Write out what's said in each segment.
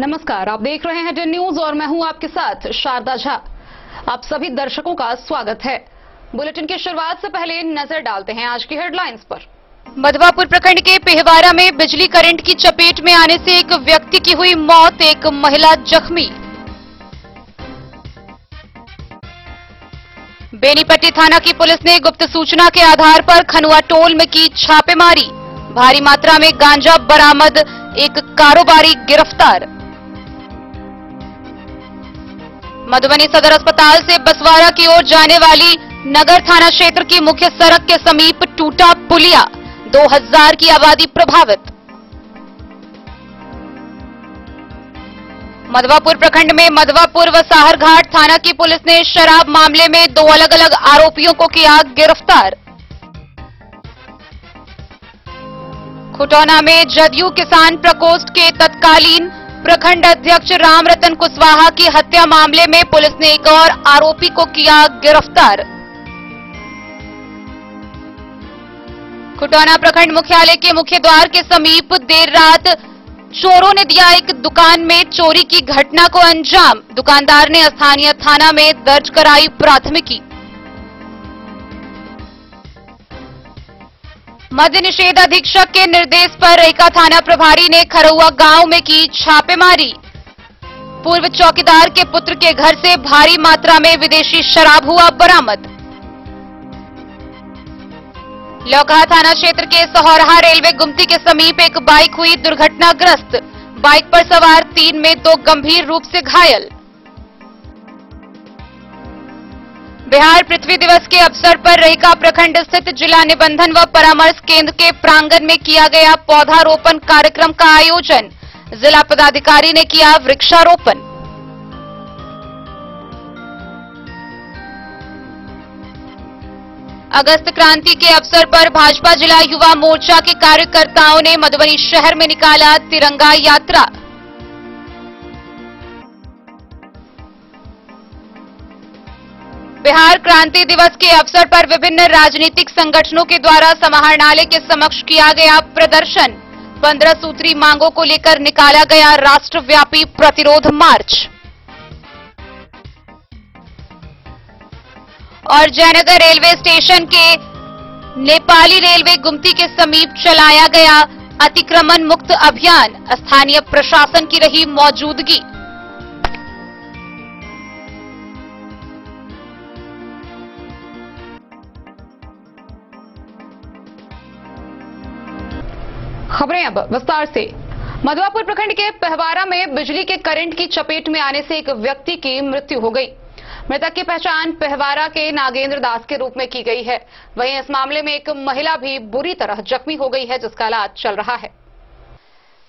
नमस्कार, आप देख रहे हैं 10 न्यूज और मैं हूं आपके साथ शारदा झा। आप सभी दर्शकों का स्वागत है। बुलेटिन की शुरुआत से पहले नजर डालते हैं आज की हेडलाइंस पर। मधवापुर प्रखंड के पेहवारा में बिजली करंट की चपेट में आने से एक व्यक्ति की हुई मौत, एक महिला जख्मी। बेनीपट्टी थाना की पुलिस ने गुप्त सूचना के आधार पर खनुआ टोल में की छापेमारी। भारी मात्रा में गांजा बरामद, एक कारोबारी गिरफ्तार। मधुबनी सदर अस्पताल से बसवाड़ा की ओर जाने वाली नगर थाना क्षेत्र की मुख्य सड़क के समीप टूटा पुलिया, 2000 की आबादी प्रभावित। मधवापुर प्रखंड में मधवापुर व साहरघाट थाना की पुलिस ने शराब मामले में 2 अलग अलग आरोपियों को किया गिरफ्तार। खुटौना में जदयू किसान प्रकोष्ठ के तत्कालीन प्रखंड अध्यक्ष राम रतन कुशवाहा की हत्या मामले में पुलिस ने एक और आरोपी को किया गिरफ्तार। खुटौना प्रखंड मुख्यालय के मुख्य द्वार के समीप देर रात चोरों ने दिया एक दुकान में चोरी की घटना को अंजाम। दुकानदार ने स्थानीय थाना में दर्ज कराई प्राथमिकी। मद्य निषेध अधीक्षक के निर्देश पर रेका थाना प्रभारी ने खरौआ गांव में की छापेमारी। पूर्व चौकीदार के पुत्र के घर से भारी मात्रा में विदेशी शराब हुआ बरामद। लौकहा थाना क्षेत्र के सहोरहा रेलवे गुमती के समीप एक बाइक हुई दुर्घटनाग्रस्त। बाइक पर सवार 3 में 2 गंभीर रूप से घायल। बिहार पृथ्वी दिवस के अवसर पर रेका प्रखंड स्थित जिला निबंधन व परामर्श केंद्र के प्रांगण में किया गया पौधारोपण कार्यक्रम का आयोजन। जिला पदाधिकारी ने किया वृक्षारोपण। अगस्त क्रांति के अवसर पर भाजपा जिला युवा मोर्चा के कार्यकर्ताओं ने मधुबनी शहर में निकाला तिरंगा यात्रा। बिहार क्रांति दिवस के अवसर पर विभिन्न राजनीतिक संगठनों के द्वारा समाहरणालय के समक्ष किया गया प्रदर्शन। 15 सूत्री मांगों को लेकर निकाला गया राष्ट्रव्यापी प्रतिरोध मार्च। और जयनगर रेलवे स्टेशन के नेपाली रेलवे गुमती के समीप चलाया गया अतिक्रमण मुक्त अभियान। स्थानीय प्रशासन की रही मौजूदगी। खबरें अब विस्तार से। मधवापुर प्रखंड के पेहवारा में बिजली के करंट की चपेट में आने से एक व्यक्ति की मृत्यु हो गई। मृतक की पहचान पेहवारा के नागेंद्र दास के रूप में की गई है। वहीं इस मामले में एक महिला भी बुरी तरह जख्मी हो गई है, जिसका इलाज चल रहा है।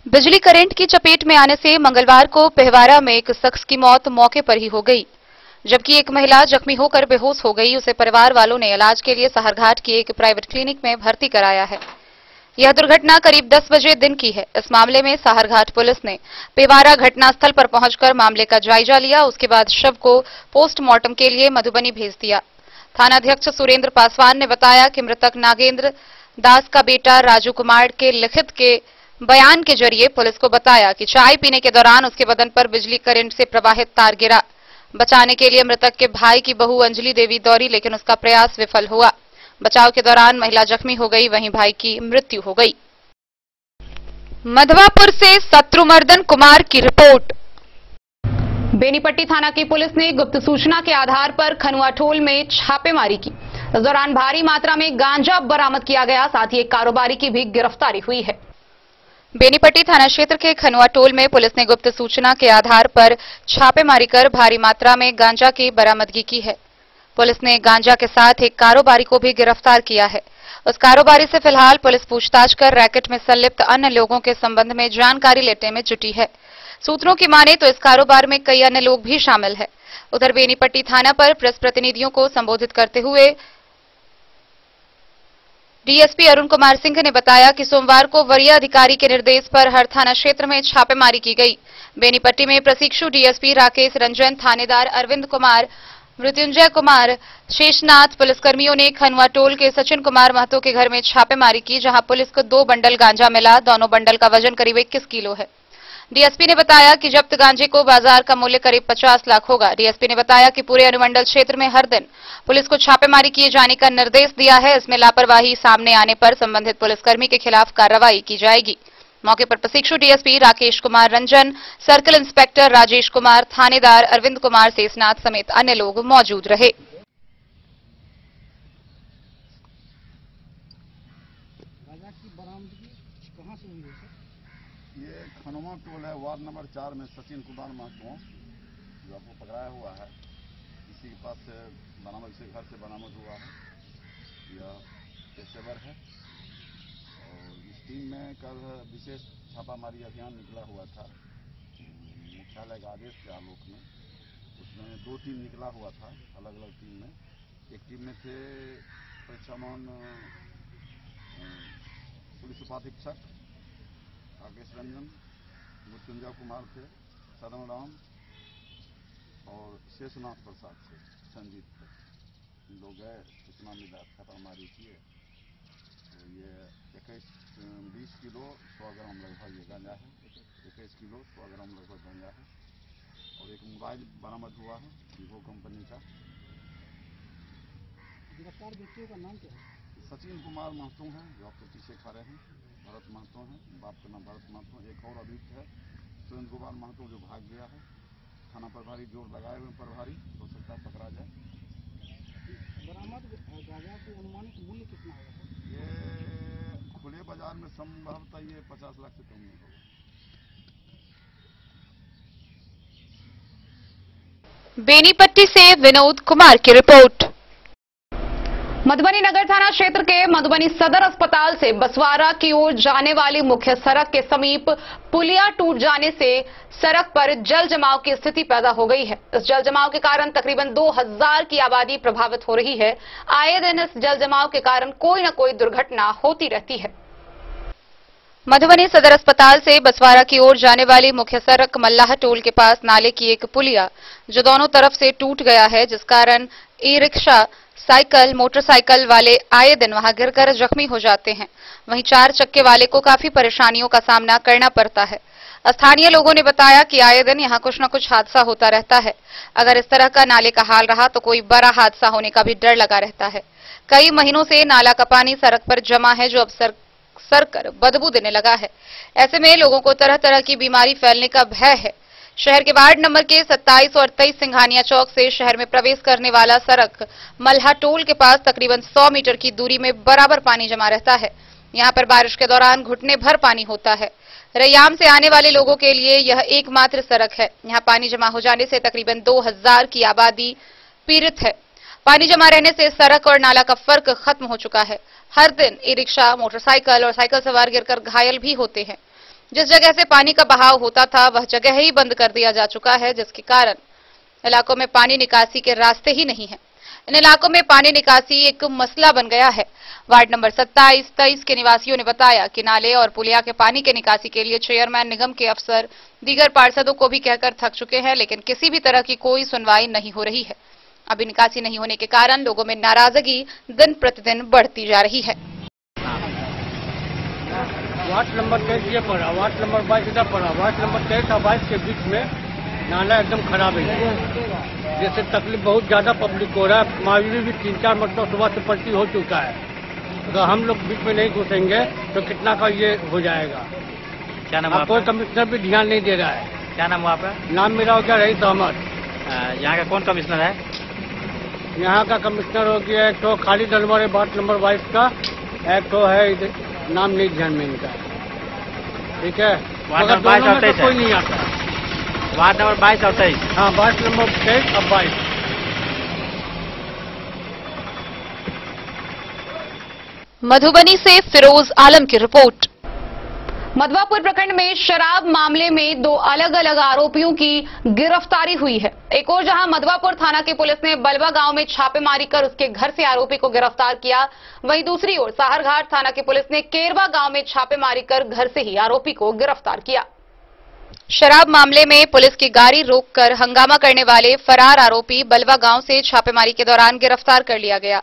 बिजली करंट की चपेट में आने से मंगलवार को पेहवारा में एक शख्स की मौत मौके पर ही हो गई, जबकि एक महिला जख्मी होकर बेहोश हो गई। उसे परिवार वालों ने इलाज के लिए साहरघाट की एक प्राइवेट क्लिनिक में भर्ती कराया है। यह दुर्घटना करीब 10 बजे दिन की है। इस मामले में साहरघाट पुलिस ने पेहवारा घटनास्थल पर पहुंचकर मामले का जायजा लिया। उसके बाद शव को पोस्टमार्टम के लिए मधुबनी भेज दिया। थानाध्यक्ष सुरेंद्र पासवान ने बताया कि मृतक नागेंद्र दास का बेटा राजू कुमार के लिखित के बयान के जरिए पुलिस को बताया कि चाय पीने के दौरान उसके बदन पर बिजली करंट से प्रवाहित तार गिरा। बचाने के लिए मृतक के भाई की बहू अंजलि देवी दौड़ी, लेकिन उसका प्रयास विफल हुआ। बचाव के दौरान महिला जख्मी हो गई, वहीं भाई की मृत्यु हो गई। मधवापुर से शत्रुमर्दन कुमार की रिपोर्ट। बेनीपट्टी थाना की पुलिस ने गुप्त सूचना के आधार पर खनुआ टोल में छापेमारी की। इस दौरान भारी मात्रा में गांजा बरामद किया गया, साथ ही एक कारोबारी की भी गिरफ्तारी हुई है। बेनीपट्टी थाना क्षेत्र के खनुआ टोल में पुलिस ने गुप्त सूचना के आधार पर छापेमारी कर भारी मात्रा में गांजा की बरामदगी की है। पुलिस ने गांजा के साथ एक कारोबारी को भी गिरफ्तार किया है। उस कारोबारी से फिलहाल पुलिस पूछताछ कर रैकेट में संलिप्त अन्य लोगों के संबंध में जानकारी लेने में जुटी है। सूत्रों की माने तो इस कारोबार में कई अन्य लोग भी शामिल है। उधर बेनीपट्टी थाना पर प्रेस प्रतिनिधियों को संबोधित करते हुए डीएसपी अरुण कुमार सिंह ने बताया कि सोमवार को वरीय अधिकारी के निर्देश पर हर थाना क्षेत्र में छापेमारी की गई। बेनीपट्टी में प्रशिक्षु डीएसपी राकेश रंजन, थानेदार अरविंद कुमार, मृत्युंजय कुमार, शेषनाथ पुलिसकर्मियों ने खनुआ टोल के सचिन कुमार महतो के घर में छापेमारी की, जहां पुलिस को 2 बंडल गांजा मिला। दोनों बंडल का वजन करीब 21 किलो है। डीएसपी ने बताया कि जब्त गांजे को बाजार का मूल्य करीब 50 लाख होगा। डीएसपी ने बताया कि पूरे अनुमंडल क्षेत्र में हर दिन पुलिस को छापेमारी किए जाने का निर्देश दिया है। इसमें लापरवाही सामने आने पर संबंधित पुलिसकर्मी के खिलाफ कार्रवाई की जाएगी। मौके पर प्रशिक्षु DSP Rakesh Kumar Ranjan, circle inspector Rajesh Kumar, थानेदार अरविंद कुमार शेषनाथ समेत अन्य लोग मौजूद रहे। ये खनवा टोल है, वार्ड नंबर 4 में सचिन कुमार महतो जो आपको पकड़ाया हुआ है, इसी के पास से बरामद, इसी घर से बरामद हुआ है। यह पेशेवर है और इस टीम में कल विशेष छापामारी अभियान निकला हुआ था मुख्यालय के आदेश के आलोक में। उसमें 2 टीम निकला हुआ था, अलग अलग टीम में। एक टीम में थे परीक्षामान पुलिस उपाधीक्षक राकेश रंजन, मृत्युंजय कुमार थे, सदन राम और शेषनाथ प्रसाद थे, संजीत थे। इन लोग गए, सूचना मिला, छापामारी किए। तो ये 20 किलो 100 ग्राम लगभग ये गांजा है, 21 किलो 100 ग्राम लगभग गांजा है। और एक मोबाइल बरामद हुआ है वीवो कंपनी का। गिरफ्तार व्यक्तियों का नाम क्या है? सचिन कुमार महतो है, जो आपके पीछे खड़े हैं, भरत महतो है, बाप का नाम भरत महतो। एक और अभियुक्त है सुरेंद्र कुमार महतो, जो भाग गया है। थाना प्रभारी जोर लगाए हुए प्रभारी, हो सकता है पकड़ा जाए। बरामद गांजा के अनुमानित मूल्य कितना होगा? ये खुले बाजार में संभवतः ये 50 लाख से कम नहीं होगा। बेनीपट्टी से विनोद कुमार की रिपोर्ट। मधुबनी नगर थाना क्षेत्र के मधुबनी सदर अस्पताल से बसवाड़ा की ओर जाने वाली मुख्य सड़क के समीप पुलिया टूट जाने से सड़क पर जल जमाव की स्थिति पैदा हो गई है। इस जल जमाव के कारण तकरीबन 2000 की आबादी प्रभावित हो रही है। आए दिन इस जल जमाव के कारण कोई न कोई दुर्घटना होती रहती है। मधुबनी सदर अस्पताल से बसवाड़ा की ओर जाने वाली मुख्य सड़क मल्लाह टोल के पास नाले की एक पुलिया जो दोनों तरफ से टूट गया है, जिस कारण ई रिक्शा, साइकिल, मोटरसाइकिल वाले आए दिन वहां गिरकर जख्मी हो जाते हैं। वहीं 4 चक्के वाले को काफी परेशानियों का सामना करना पड़ता है। स्थानीय लोगों ने बताया कि आए दिन यहां कुछ न कुछ हादसा होता रहता है। अगर इस तरह का नाले का हाल रहा तो कोई बड़ा हादसा होने का भी डर लगा रहता है। कई महीनों से नाला का पानी सड़क पर जमा है, जो अब सरकर बदबू देने लगा है। ऐसे में लोगों को तरह तरह की बीमारी फैलने का भय है। शहर के वार्ड नंबर के 27 और 23 सिंघानिया चौक से शहर में प्रवेश करने वाला सड़क मल्हा टोल के पास तकरीबन 100 मीटर की दूरी में बराबर पानी जमा रहता है। यहां पर बारिश के दौरान घुटने भर पानी होता है। रैयाम से आने वाले लोगों के लिए यह एकमात्र सड़क है। यहां पानी जमा हो जाने से तकरीबन 2000 की आबादी पीड़ित है। पानी जमा रहने से सड़क और नाला का फर्क खत्म हो चुका है। हर दिन ई रिक्शा, मोटरसाइकिल और साइकिल सवार गिरकर घायल भी होते हैं। जिस जगह से पानी का बहाव होता था वह जगह ही बंद कर दिया जा चुका है, जिसके कारण इलाकों में पानी निकासी के रास्ते ही नहीं है। इन इलाकों में पानी निकासी एक मसला बन गया है। वार्ड नंबर 27, 23 के निवासियों ने बताया कि नाले और पुलिया के पानी के निकासी के लिए चेयरमैन, निगम के अफसर, दीगर पार्षदों को भी कहकर थक चुके हैं, लेकिन किसी भी तरह की कोई सुनवाई नहीं हो रही है। अभी निकासी नहीं होने के कारण लोगों में नाराजगी दिन प्रतिदिन बढ़ती जा रही है। वार्ड नंबर 23 ये पड़ा, वार्ड नंबर 22 इधर पड़ा। वार्ड नंबर 23 और 22 के बीच में नाला एकदम खराब है, जैसे तकलीफ बहुत ज्यादा पब्लिक को हो रहा है। मावी भी 3-4 मतलब सुबह से पर्ची हो चुका है। अगर हम लोग बीच में नहीं घुसेंगे तो कितना का ये हो जाएगा। क्या नाम है? कोई कमिश्नर भी ध्यान नहीं दे रहा है। क्या नाम हुआ आपका? नाम मेरा हो गया रईस अहमद। यहाँ का कौन कमिश्नर है? यहाँ का कमिश्नर हो गया एक तो खालिद अनवर है वार्ड नंबर 22 का, एक तो है नाम नहीं ध्यान में इनका, ठीक है। वार्ड नंबर 22 और 23 कोई नहीं आता। वार्ड नंबर 22 और 23, हाँ वार्ड नंबर 23 और 22। मधुबनी से फिरोज आलम की रिपोर्ट। मधवापुर प्रखंड में शराब मामले में 2 अलग अलग आरोपियों की गिरफ्तारी हुई है। एक और जहां मधवापुर थाना की पुलिस ने बलवा गांव में छापेमारी कर उसके घर से आरोपी को गिरफ्तार किया, वहीं दूसरी ओर साहरघाट थाना की पुलिस ने केरवा गांव में छापेमारी कर घर से ही आरोपी को गिरफ्तार किया। शराब मामले में पुलिस की गाड़ी रोककर हंगामा करने वाले फरार आरोपी बलवा गांव से छापेमारी के दौरान गिरफ्तार कर लिया गया।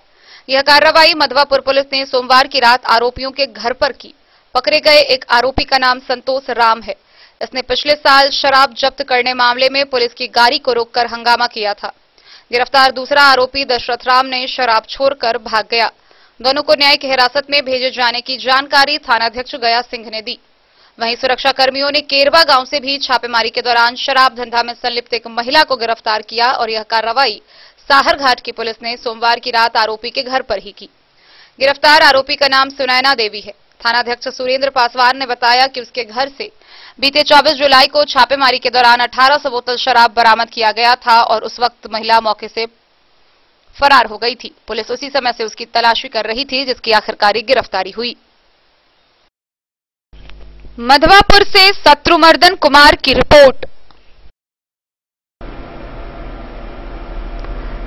यह कार्रवाई मधवापुर पुलिस ने सोमवार की रात आरोपियों के घर पर की। पकड़े गए एक आरोपी का नाम संतोष राम है। इसने पिछले साल शराब जब्त करने मामले में पुलिस की गाड़ी को रोककर हंगामा किया था। गिरफ्तार दूसरा आरोपी दशरथ राम ने शराब छोड़कर भाग गया। दोनों को न्यायिक हिरासत में भेजे जाने की जानकारी थानाध्यक्ष गया सिंह ने दी। वहीं सुरक्षा कर्मियों ने केरवा गांव से भी छापेमारी के दौरान शराब धंधा में संलिप्त एक महिला को गिरफ्तार किया और यह कार्रवाई साहरघाट की पुलिस ने सोमवार की रात आरोपी के घर पर ही की। गिरफ्तार आरोपी का नाम सुनैना देवी है। थानाध्यक्ष सुरेंद्र पासवान ने बताया कि उसके घर से बीते 24 जुलाई को छापेमारी के दौरान 1800 बोतल शराब बरामद किया गया था और उस वक्त महिला मौके से फरार हो गई थी। पुलिस उसी समय से उसकी तलाशी कर रही थी, जिसकी आखिरकारी गिरफ्तारी हुई। मधवापुर से शत्रुमर्दन कुमार की रिपोर्ट।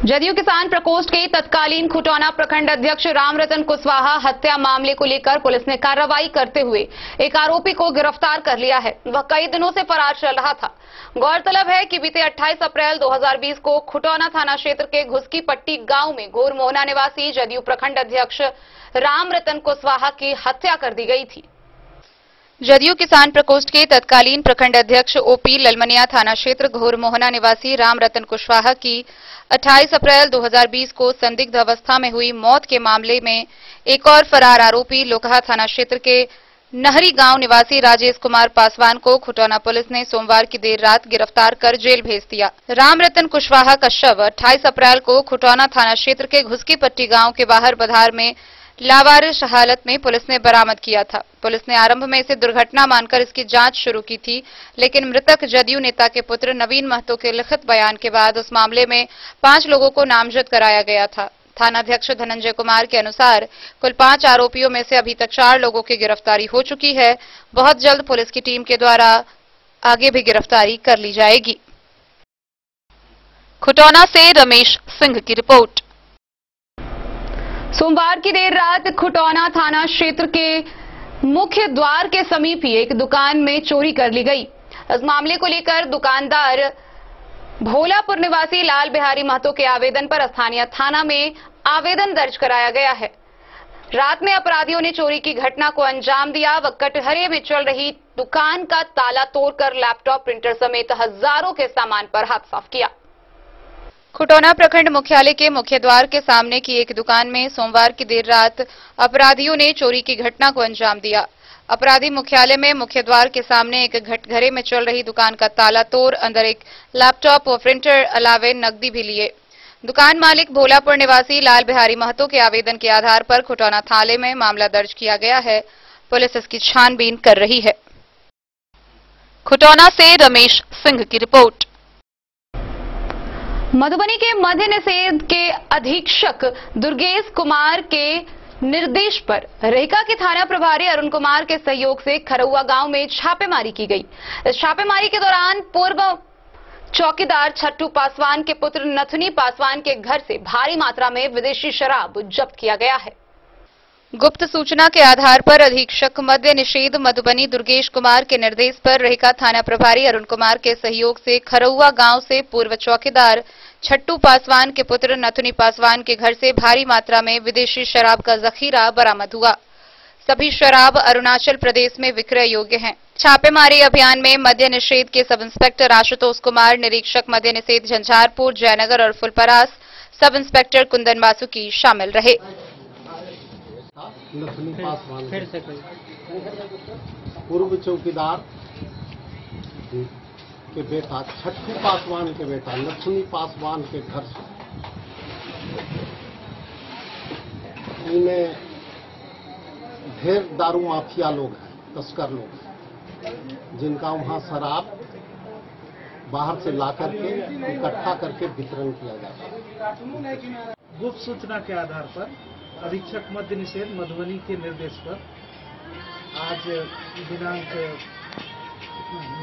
जदयू किसान प्रकोष्ठ के तत्कालीन खुटौना प्रखंड अध्यक्ष रामरतन कुशवाहा हत्या मामले को लेकर पुलिस ने कार्रवाई करते हुए एक आरोपी को गिरफ्तार कर लिया है। वह कई दिनों से फरार चल रहा था। गौरतलब है कि बीते 28 अप्रैल 2020 को खुटौना थाना क्षेत्र के घुसकी पट्टी गांव में घोर मोहना निवासी जदयू प्रखंड अध्यक्ष रामरतन कुशवाहा की हत्या कर दी गई थी। जदयू किसान प्रकोष्ठ के तत्कालीन प्रखंड अध्यक्ष ओपी ललमनिया थाना क्षेत्र घोर मोहना निवासी रामरतन कुशवाहा की 28 अप्रैल 2020 को संदिग्ध अवस्था में हुई मौत के मामले में एक और फरार आरोपी लोकहा थाना क्षेत्र के नहरी गांव निवासी राजेश कुमार पासवान को खुटौना पुलिस ने सोमवार की देर रात गिरफ्तार कर जेल भेज दिया। रामरतन कुशवाहा का शव 28 अप्रैल को खुटौना थाना क्षेत्र के घुसकी पट्टी गांव के बाहर बधार में लावारिस हालत में पुलिस ने बरामद किया था। पुलिस ने आरंभ में इसे दुर्घटना मानकर इसकी जांच शुरू की थी, लेकिन मृतक जदयू नेता के पुत्र नवीन महतो के लिखित बयान के बाद उस मामले में 5 लोगों को नामजद कराया गया था। थानाध्यक्ष धनंजय कुमार के अनुसार कुल 5 आरोपियों में से अभी तक 4 लोगों की गिरफ्तारी हो चुकी है। बहुत जल्द पुलिस की टीम के द्वारा आगे भी गिरफ्तारी कर ली जाएगी। खुटौना से रमेश सिंह की रिपोर्ट। सोमवार की देर रात खुटौना थाना क्षेत्र के मुख्य द्वार के समीप ही एक दुकान में चोरी कर ली गई। इस मामले को लेकर दुकानदार भोलापुर निवासी लाल बिहारी महतो के आवेदन पर स्थानीय थाना में आवेदन दर्ज कराया गया है। रात में अपराधियों ने चोरी की घटना को अंजाम दिया व कटहरे में चल रही दुकान का ताला तोड़कर लैपटॉप, प्रिंटर समेत हजारों के सामान पर हाथ साफ किया। खुटौना प्रखंड मुख्यालय के मुख्य द्वार के सामने की एक दुकान में सोमवार की देर रात अपराधियों ने चोरी की घटना को अंजाम दिया। अपराधी मुख्यालय में मुख्य द्वार के सामने एक घटघरे में चल रही दुकान का ताला तोड़ अंदर एक लैपटॉप और प्रिंटर अलावे नकदी भी लिए। दुकान मालिक भोलापुर निवासी लाल बिहारी महतो के आवेदन के आधार पर खुटौना थाने में मामला दर्ज किया गया है। पुलिस इसकी छानबीन कर रही है। खुटौना से रमेश सिंह की रिपोर्ट। मधुबनी के मद्य निषेध के अधीक्षक दुर्गेश कुमार के निर्देश पर रेखा के थाना प्रभारी अरुण कुमार के सहयोग से खरौआ गांव में छापेमारी की गई। इस छापेमारी के दौरान पूर्व चौकीदार छट्टू पासवान के पुत्र नथुनी पासवान के घर से भारी मात्रा में विदेशी शराब जब्त किया गया है। गुप्त सूचना के आधार पर अधीक्षक मद्य निषेध मधुबनी दुर्गेश कुमार के निर्देश पर रेखा थाना प्रभारी अरुण कुमार के सहयोग से खरौआ गांव से पूर्व चौकीदार छट्टू पासवान के पुत्र नथुनी पासवान के घर से भारी मात्रा में विदेशी शराब का जखीरा बरामद हुआ। सभी शराब अरुणाचल प्रदेश में विक्रय योग्य हैं। छापेमारी अभियान में मद्य निषेध के सब इंस्पेक्टर आशुतोष कुमार, निरीक्षक मद्य निषेध झंझारपुर, जयनगर और फुलपरास, सब इंस्पेक्टर कुंदन वासुकी शामिल रहे। नथुनी पासवान पूर्व चौकीदार के बेटा छट्टू पासवान के बेटा नथुनी पासवान के घर से इनमें ढेर दारू माफिया लोग हैं, तस्कर लोग हैं, जिनका वहां शराब बाहर से ला करके इकट्ठा करके वितरण किया जाता है। गुप्त सूचना के आधार पर अधीक्षक मद्य निषेध मधुबनी के निर्देश पर आज दिनांक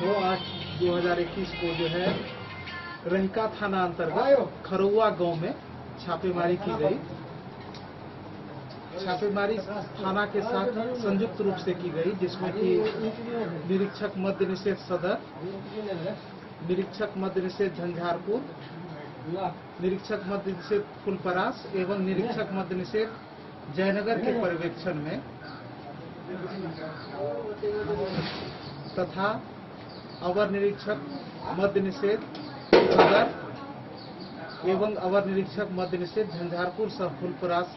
9/8/2021 को जो है रहिका थाना अंतर्गत खरौआ गांव में छापेमारी की गई। छापेमारी थाना के साथ संयुक्त रूप से की गई, जिसमें कि निरीक्षक मद्य निषेध सदर, निरीक्षक मद्य निषेध झंझारपुर, निरीक्षक मद्य निषेध फुलपरास एवं निरीक्षक मद्य निषेध जयनगर के पर्यवेक्षण में तथा अवर निरीक्षक मद्य निषेध सदर एवं अवर निरीक्षक मद्य निषेध झंझारपुर सह फुलपरास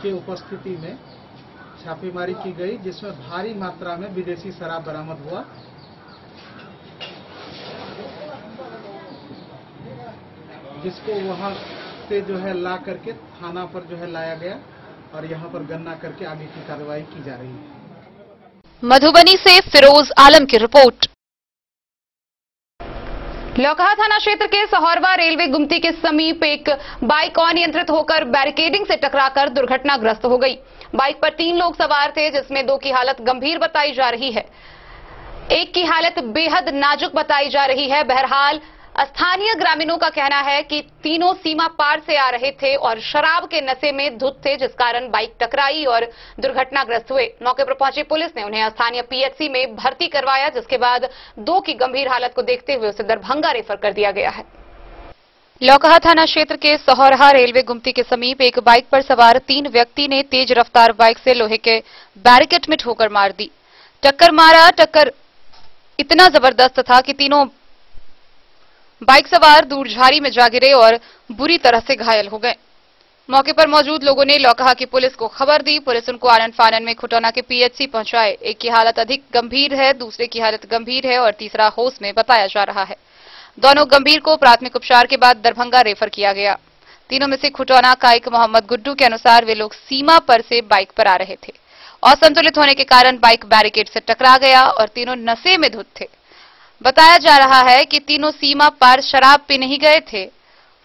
के उपस्थिति में छापेमारी की गई, जिसमें भारी मात्रा में विदेशी शराब बरामद हुआ। जिसको वहां से जो है ला करके थाना पर जो है लाया गया और यहां पर गणना करके आगे की कार्रवाई की जा रही है। मधुबनी से फिरोज आलम की रिपोर्ट। लौकहा थाना क्षेत्र के सहोरवा रेलवे गुमती के समीप एक बाइक अनियंत्रित होकर बैरिकेडिंग से टकराकर दुर्घटनाग्रस्त हो गई। बाइक पर 3 लोग सवार थे, जिसमें 2 की हालत गंभीर बताई जा रही है, एक की हालत बेहद नाजुक बताई जा रही है। बहरहाल स्थानीय ग्रामीणों का कहना है कि तीनों सीमा पार से आ रहे थे और शराब के नशे में धुत थे, जिस कारण बाइक टकराई और दुर्घटनाग्रस्त हुए। मौके पर पहुंची पुलिस ने उन्हें स्थानीय पीएचसी में भर्ती करवाया, जिसके बाद 2 की गंभीर हालत को देखते हुए उसे दरभंगा रेफर कर दिया गया है। लौकहा थाना क्षेत्र के सहोरहा रेलवे गुमती के समीप एक बाइक पर सवार 3 व्यक्ति ने तेज रफ्तार बाइक से लोहे के बैरिकेड में ठोकर मार दी। टक्कर इतना जबरदस्त था कि तीनों बाइक सवार दूर झाड़ी में जा गिरे और बुरी तरह से घायल हो गए। मौके पर मौजूद लोगों ने लौकहा की पुलिस को खबर दी। पुलिस उनको आनन फानन में खुटौना के पीएचसी पहुंचाए। एक की हालत अधिक गंभीर है, दूसरे की हालत गंभीर है और तीसरा होश में बताया जा रहा है। दोनों गंभीर को प्राथमिक उपचार के बाद दरभंगा रेफर किया गया। तीनों में से खुटौना का एक मोहम्मद गुड्डू के अनुसार वे लोग सीमा पर से बाइक पर आ रहे थे। असंतुलित होने के कारण बाइक बैरिकेड से टकरा गया और तीनों नशे में धुत थे। बताया जा रहा है कि तीनों सीमा पार शराब पीने ही गए थे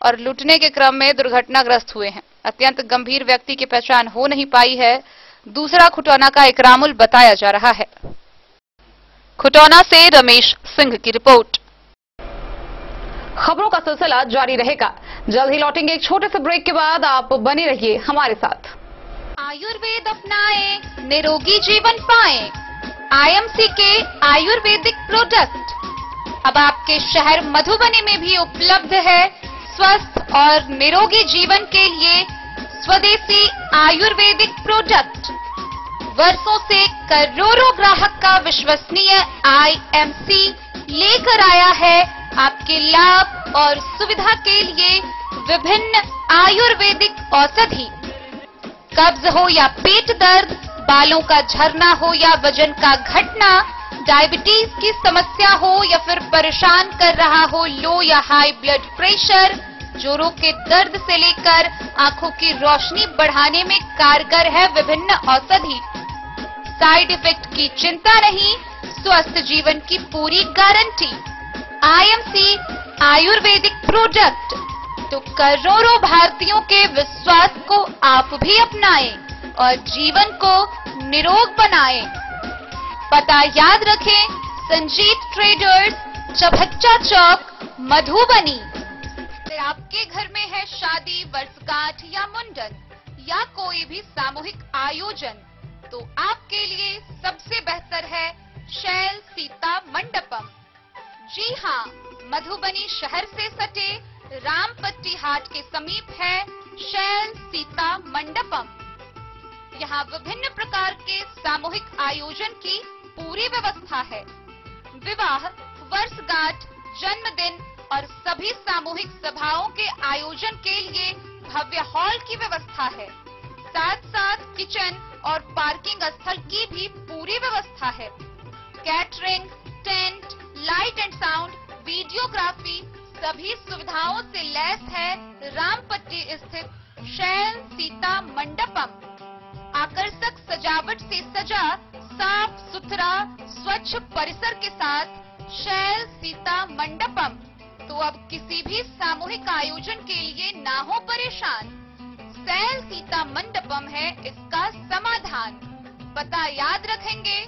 और लूटने के क्रम में दुर्घटनाग्रस्त हुए हैं। अत्यंत गंभीर व्यक्ति की पहचान हो नहीं पाई है। दूसरा खुटौना का इकरामुल बताया जा रहा है। खुटौना से रमेश सिंह की रिपोर्ट। खबरों का सिलसिला जारी रहेगा। जल्द ही लौटेंगे एक छोटे से ब्रेक के बाद। आप बने रहिए हमारे साथ। आयुर्वेद अपनाएं, निरोगी जीवन पाएं। आईएमसी के आयुर्वेदिक प्रोडक्ट अब आपके शहर मधुबनी में भी उपलब्ध है। स्वस्थ और निरोगी जीवन के लिए स्वदेशी आयुर्वेदिक प्रोडक्ट वर्षों से करोड़ों ग्राहक का विश्वसनीय आईएमसी लेकर आया है आपके लाभ और सुविधा के लिए विभिन्न आयुर्वेदिक औषधि। कब्ज हो या पेट दर्द, बालों का झरना हो या वजन का घटना, डायबिटीज की समस्या हो या फिर परेशान कर रहा हो लो या हाई ब्लड प्रेशर, जोड़ों के दर्द से लेकर आंखों की रोशनी बढ़ाने में कारगर है विभिन्न औषधि। साइड इफेक्ट की चिंता नहीं, स्वस्थ जीवन की पूरी गारंटी। आईएमसी आयुर्वेदिक प्रोडक्ट तो करोड़ों भारतीयों के विश्वास को आप भी अपनाएं और जीवन को निरोग बनाएं। पता याद रखें, संजीत ट्रेडर्स, चभच्चा चौक, मधुबनी। आपके घर में है शादी, वर्षगांठ या मुंडन या कोई भी सामूहिक आयोजन, तो आपके लिए सबसे बेहतर है शैल सीता मंडपम। जी हाँ, मधुबनी शहर से सटे रामपट्टी हाट के समीप है शैल सीता मंडपम। यहाँ विभिन्न प्रकार के सामूहिक आयोजन की पूरी व्यवस्था है। विवाह, वर्षगांठ, जन्मदिन और सभी सामूहिक सभाओं के आयोजन के लिए भव्य हॉल की व्यवस्था है। साथ साथ किचन और पार्किंग स्थल की भी पूरी व्यवस्था है। Catering, tent, light and sound, videography सभी सुविधाओं से लैस है रामपट्टी स्थित शैल सीता मंडपम। आकर्षक सजावट से सजा साफ सुथरा स्वच्छ परिसर के साथ शैल सीता मंडपम। तो अब किसी भी सामूहिक आयोजन के लिए ना हो परेशान, शैल सीता मंडपम है इसका समाधान। पता याद रखेंगे,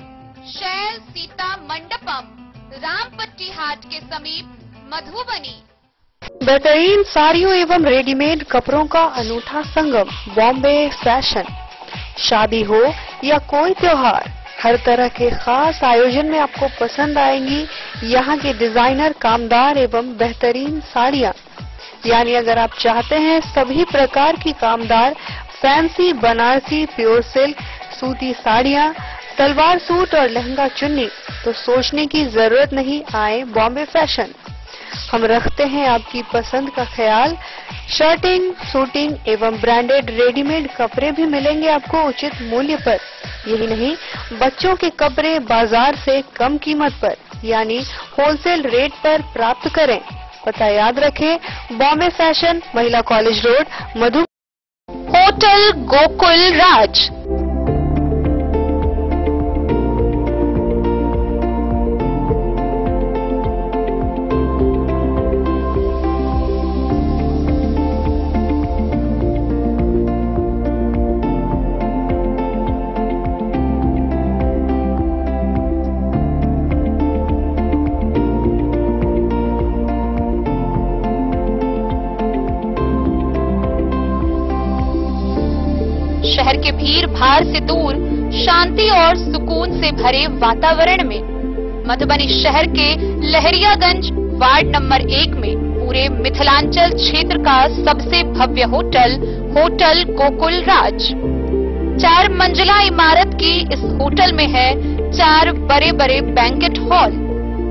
शैल सीता मंडपम, रामपट्टी हाट के समीप, मधुबनी। बेहतरीन साड़ियों एवं रेडीमेड कपड़ों का अनूठा संगम, बॉम्बे फैशन। शादी हो या कोई त्योहार, हर तरह के खास आयोजन में आपको पसंद आएंगी यहाँ के डिजाइनर, कामदार एवं बेहतरीन साड़ियाँ। यानी अगर आप चाहते हैं सभी प्रकार की कामदार, फैंसी बनारसी, प्योर सिल्क, सूती साड़ियाँ, सलवार सूट और लहंगा चुन्नी तो सोचने की जरूरत नहीं, आए बॉम्बे फैशन। हम रखते हैं आपकी पसंद का ख्याल। शर्टिंग, सूटिंग एवं ब्रांडेड रेडीमेड कपड़े भी मिलेंगे आपको उचित मूल्य पर। यही नहीं, बच्चों के कपड़े बाजार से कम कीमत पर यानी होलसेल रेट पर प्राप्त करें। पता याद रखें, बॉम्बे फैशन, महिला कॉलेज रोड, मधु। होटल गोकुल राज। शहर के भीड़ भाड़ से दूर, शांति और सुकून से भरे वातावरण में मधुबनी शहर के लहरियागंज वार्ड नंबर 1 में पूरे मिथिलांचल क्षेत्र का सबसे भव्य होटल, होटल गोकुल राज। 4 मंजिला इमारत की इस होटल में है 4 बड़े बड़े बैंकेट हॉल,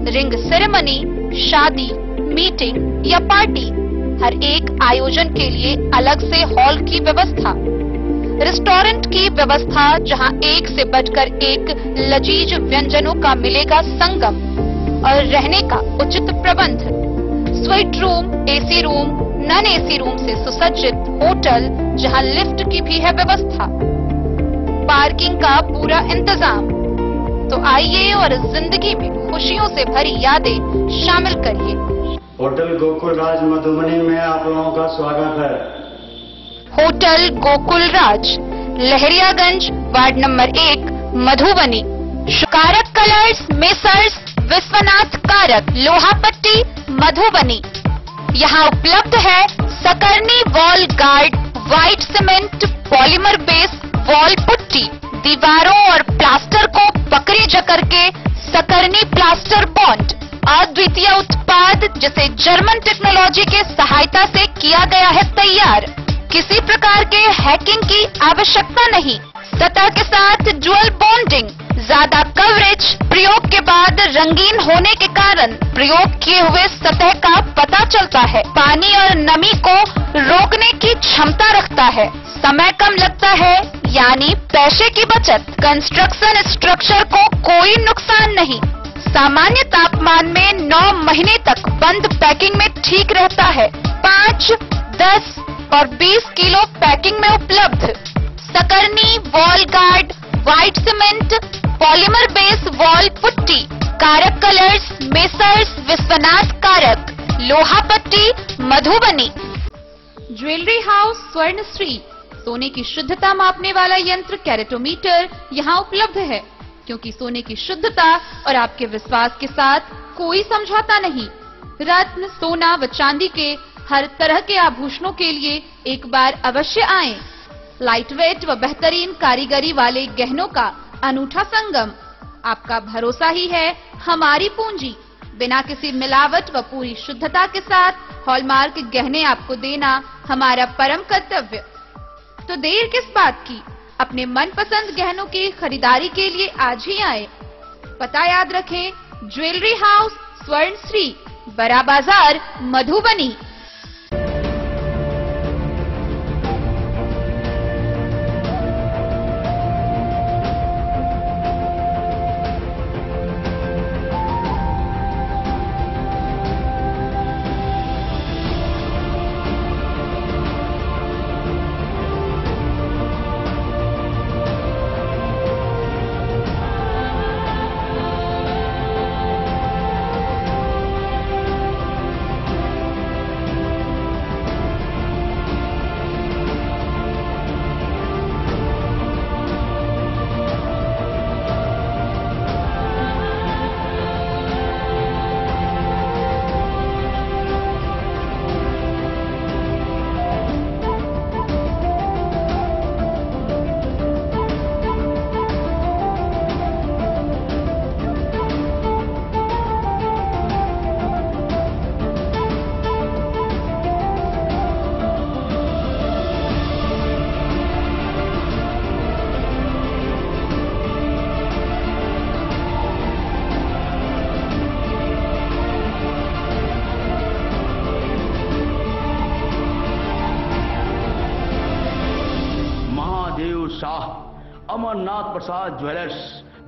रिंग सेरेमनी, शादी, मीटिंग या पार्टी, हर एक आयोजन के लिए अलग से हॉल की व्यवस्था, रेस्टोरेंट की व्यवस्था जहां एक से बढ़कर एक लजीज व्यंजनों का मिलेगा संगम, और रहने का उचित प्रबंध, suite room, AC room, non AC room से सुसज्जित होटल जहां लिफ्ट की भी है व्यवस्था, पार्किंग का पूरा इंतजाम। तो आइए और जिंदगी में खुशियों से भरी यादें शामिल करिए। होटल गोकुल राज मधुबनी में आप लोगों का स्वागत है। होटल गोकुल राज, लहरियागंज वार्ड नंबर 1, मधुबनी। कारक कलर्स, मेसर्स विश्वनाथ कारक, लोहापट्टी, मधुबनी। यहाँ उपलब्ध है Sakarni wall guard, white cement, polymer base wall putty, दीवारों और प्लास्टर को पकड़ी जकड़ के सकरनी प्लास्टर बॉन्ड, अद्वितीय उत्पाद जिसे जर्मन टेक्नोलॉजी के सहायता से किया गया है तैयार। किसी प्रकार के हैकिंग की आवश्यकता नहीं, सतह के साथ डुअल बॉन्डिंग, ज्यादा कवरेज, प्रयोग के बाद रंगीन होने के कारण प्रयोग किए हुए सतह का पता चलता है, पानी और नमी को रोकने की क्षमता रखता है, समय कम लगता है यानी पैसे की बचत, कंस्ट्रक्शन स्ट्रक्चर को कोई नुकसान नहीं, सामान्य तापमान में 9 महीने तक बंद पैकिंग में ठीक रहता है, 5, 10 और 20 किलो पैकिंग में उपलब्ध। Sakarni wall guard, white cement, polymer base wall putty, Karak colours, messrs Vishwanath Karak, Lohapatti, Madhubani. Jewellery house Swarnashree, सोने की शुद्धता मापने वाला यंत्र कैरेटोमीटर यहाँ उपलब्ध है, क्योंकि सोने की शुद्धता और आपके विश्वास के साथ कोई समझौता नहीं। रत्न, सोना व चांदी के हर तरह के आभूषणों के लिए एक बार अवश्य आएं। लाइट वेट व बेहतरीन कारीगरी वाले गहनों का अनूठा संगम, आपका भरोसा ही है हमारी पूंजी। बिना किसी मिलावट व पूरी शुद्धता के साथ हॉलमार्क गहने आपको देना हमारा परम कर्तव्य। तो देर किस बात की, अपने मनपसंद गहनों की खरीदारी के लिए आज ही आए। पता याद रखें, ज्वेलरी हाउस स्वर्णश्री, बड़ा बाजार, मधुबनी। शाह, अमरनाथ प्रसाद ज्वेलर्स,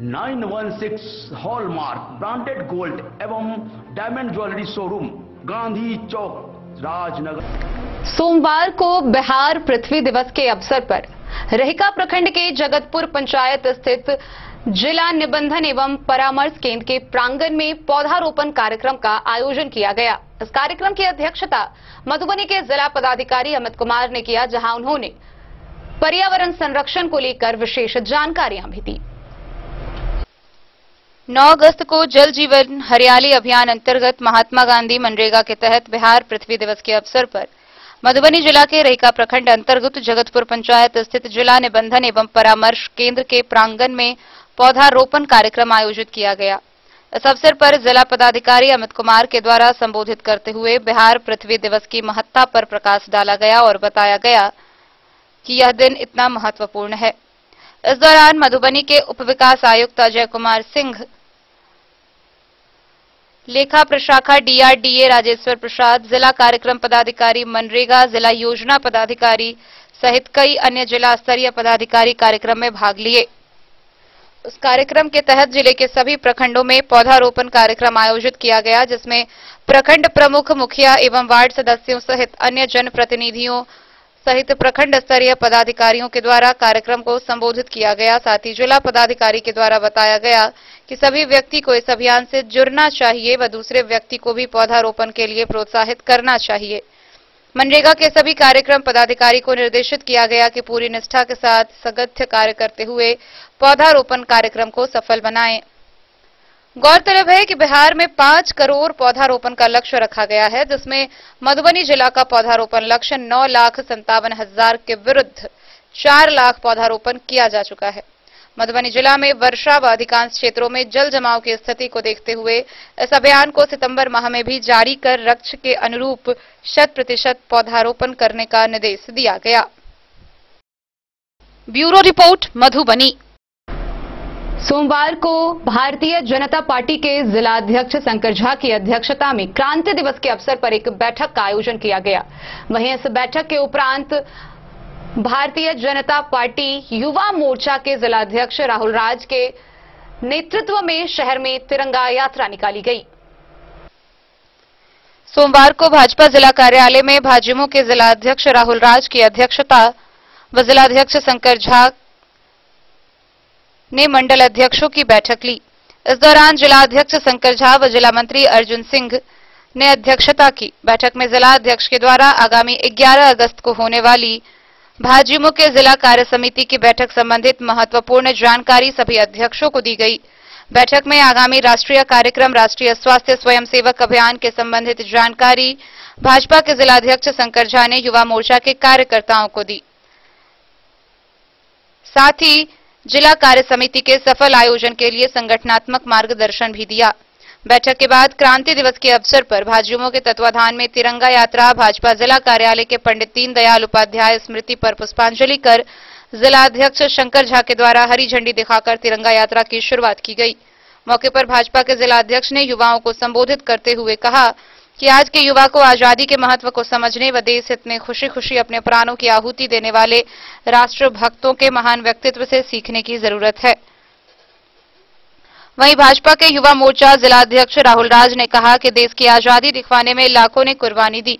916 हॉलमार्क ब्रांडेड गोल्ड एवं डायमंड ज्वेलरी शोरूम, गांधी चौक, राजनगर। सोमवार को बिहार पृथ्वी दिवस के अवसर पर रहिका प्रखंड के जगतपुर पंचायत स्थित जिला निबंधन एवं परामर्श केंद्र के प्रांगण में पौधारोपण कार्यक्रम का आयोजन किया गया। इस कार्यक्रम की अध्यक्षता मधुबनी के जिला पदाधिकारी अमित कुमार ने किया, जहां उन्होंने पर्यावरण संरक्षण को लेकर विशेष जानकारियां भी दी। 9 अगस्त को जल जीवन हरियाली अभियान अंतर्गत महात्मा गांधी मनरेगा के तहत बिहार पृथ्वी दिवस के अवसर पर मधुबनी जिला के रहिका प्रखंड अंतर्गत जगतपुर पंचायत स्थित जिला निबंधन एवं परामर्श केंद्र के प्रांगण में पौधारोपण कार्यक्रम आयोजित किया गया। इस अवसर पर जिला पदाधिकारी अमित कुमार के द्वारा संबोधित करते हुए बिहार पृथ्वी दिवस की महत्ता पर प्रकाश डाला गया और बताया गया कि यह दिन इतना महत्वपूर्ण है। इस दौरान मधुबनी के उप विकास आयुक्त अजय कुमार सिंह, लेखा प्रशाखा डीआरडीए राजेश्वर प्रसाद, जिला कार्यक्रम पदाधिकारी मनरेगा, जिला योजना पदाधिकारी सहित कई अन्य जिला स्तरीय पदाधिकारी कार्यक्रम में भाग लिए। उस कार्यक्रम के तहत जिले के सभी प्रखंडों में पौधारोपण कार्यक्रम आयोजित किया गया, जिसमें प्रखंड प्रमुख, मुखिया एवं वार्ड सदस्यों सहित अन्य जनप्रतिनिधियों सहित प्रखंड स्तरीय पदाधिकारियों के द्वारा कार्यक्रम को संबोधित किया गया। साथ ही जिला पदाधिकारी के द्वारा बताया गया कि सभी व्यक्ति को इस अभियान से जुड़ना चाहिए व दूसरे व्यक्ति को भी पौधारोपण के लिए प्रोत्साहित करना चाहिए। मनरेगा के सभी कार्यक्रम पदाधिकारी को निर्देशित किया गया कि पूरी निष्ठा के साथ सगत्य कार्य करते हुए पौधारोपण कार्यक्रम को सफल बनाएं। गौरतलब है कि बिहार में 5 करोड़ पौधारोपण का लक्ष्य रखा गया है, जिसमें मधुबनी जिला का पौधारोपण लक्ष्य 9,57,000 के विरुद्ध 4 लाख पौधारोपण किया जा चुका है। मधुबनी जिला में वर्षा व अधिकांश क्षेत्रों में जल जमाव की स्थिति को देखते हुए इस अभियान को सितंबर माह में भी जारी कर लक्ष्य के अनुरूप 100% पौधारोपण करने का निर्देश दिया गया। Bureau report, Madhubani. सोमवार को भारतीय जनता पार्टी के जिलाध्यक्ष शंकर झा की अध्यक्षता में क्रांति दिवस के अवसर पर एक बैठक का आयोजन किया गया। वहीं इस बैठक के उपरांत भारतीय जनता पार्टी युवा मोर्चा के जिलाध्यक्ष राहुल राज के नेतृत्व में शहर में तिरंगा यात्रा निकाली गई। सोमवार को भाजपा जिला कार्यालय में भाजयुमो के जिलाध्यक्ष राहुल राज की अध्यक्षता व जिलाध्यक्ष शंकर झा ने मंडल अध्यक्षों की बैठक ली। इस दौरान जिलाध्यक्ष शंकर झा व जिला मंत्री अर्जुन सिंह ने अध्यक्षता की। बैठक में जिला अध्यक्ष के द्वारा आगामी 11 अगस्त को होने वाली भाजयुमो के जिला कार्य समिति की बैठक संबंधित महत्वपूर्ण जानकारी सभी अध्यक्षों को दी गई। बैठक में आगामी राष्ट्रीय कार्यक्रम राष्ट्रीय स्वास्थ्य स्वयंसेवक अभियान के संबंधित जानकारी भाजपा के जिलाध्यक्ष शंकर झा ने युवा मोर्चा के कार्यकर्ताओं को दी। साथ ही जिला कार्य समिति के सफल आयोजन के लिए संगठनात्मक मार्गदर्शन भी दिया। बैठक के बाद क्रांति दिवस के अवसर पर भाजयुमो के तत्वाधान में तिरंगा यात्रा भाजपा जिला कार्यालय के पंडित दीनदयाल उपाध्याय स्मृति पर पुष्पांजलि कर जिलाध्यक्ष शंकर झा के द्वारा हरी झंडी दिखाकर तिरंगा यात्रा की शुरुआत की गई। मौके पर भाजपा के जिलाध्यक्ष ने युवाओं को संबोधित करते हुए कहा कि आज के युवा को आजादी के महत्व को समझने व देश हित में खुशी खुशी अपने प्राणों की आहुति देने वाले राष्ट्र भक्तों के महान व्यक्तित्व से सीखने की जरूरत है। वहीं भाजपा के युवा मोर्चा जिलाध्यक्ष राहुल राज ने कहा कि देश की आजादी दिखवाने में लाखों ने कुर्बानी दी।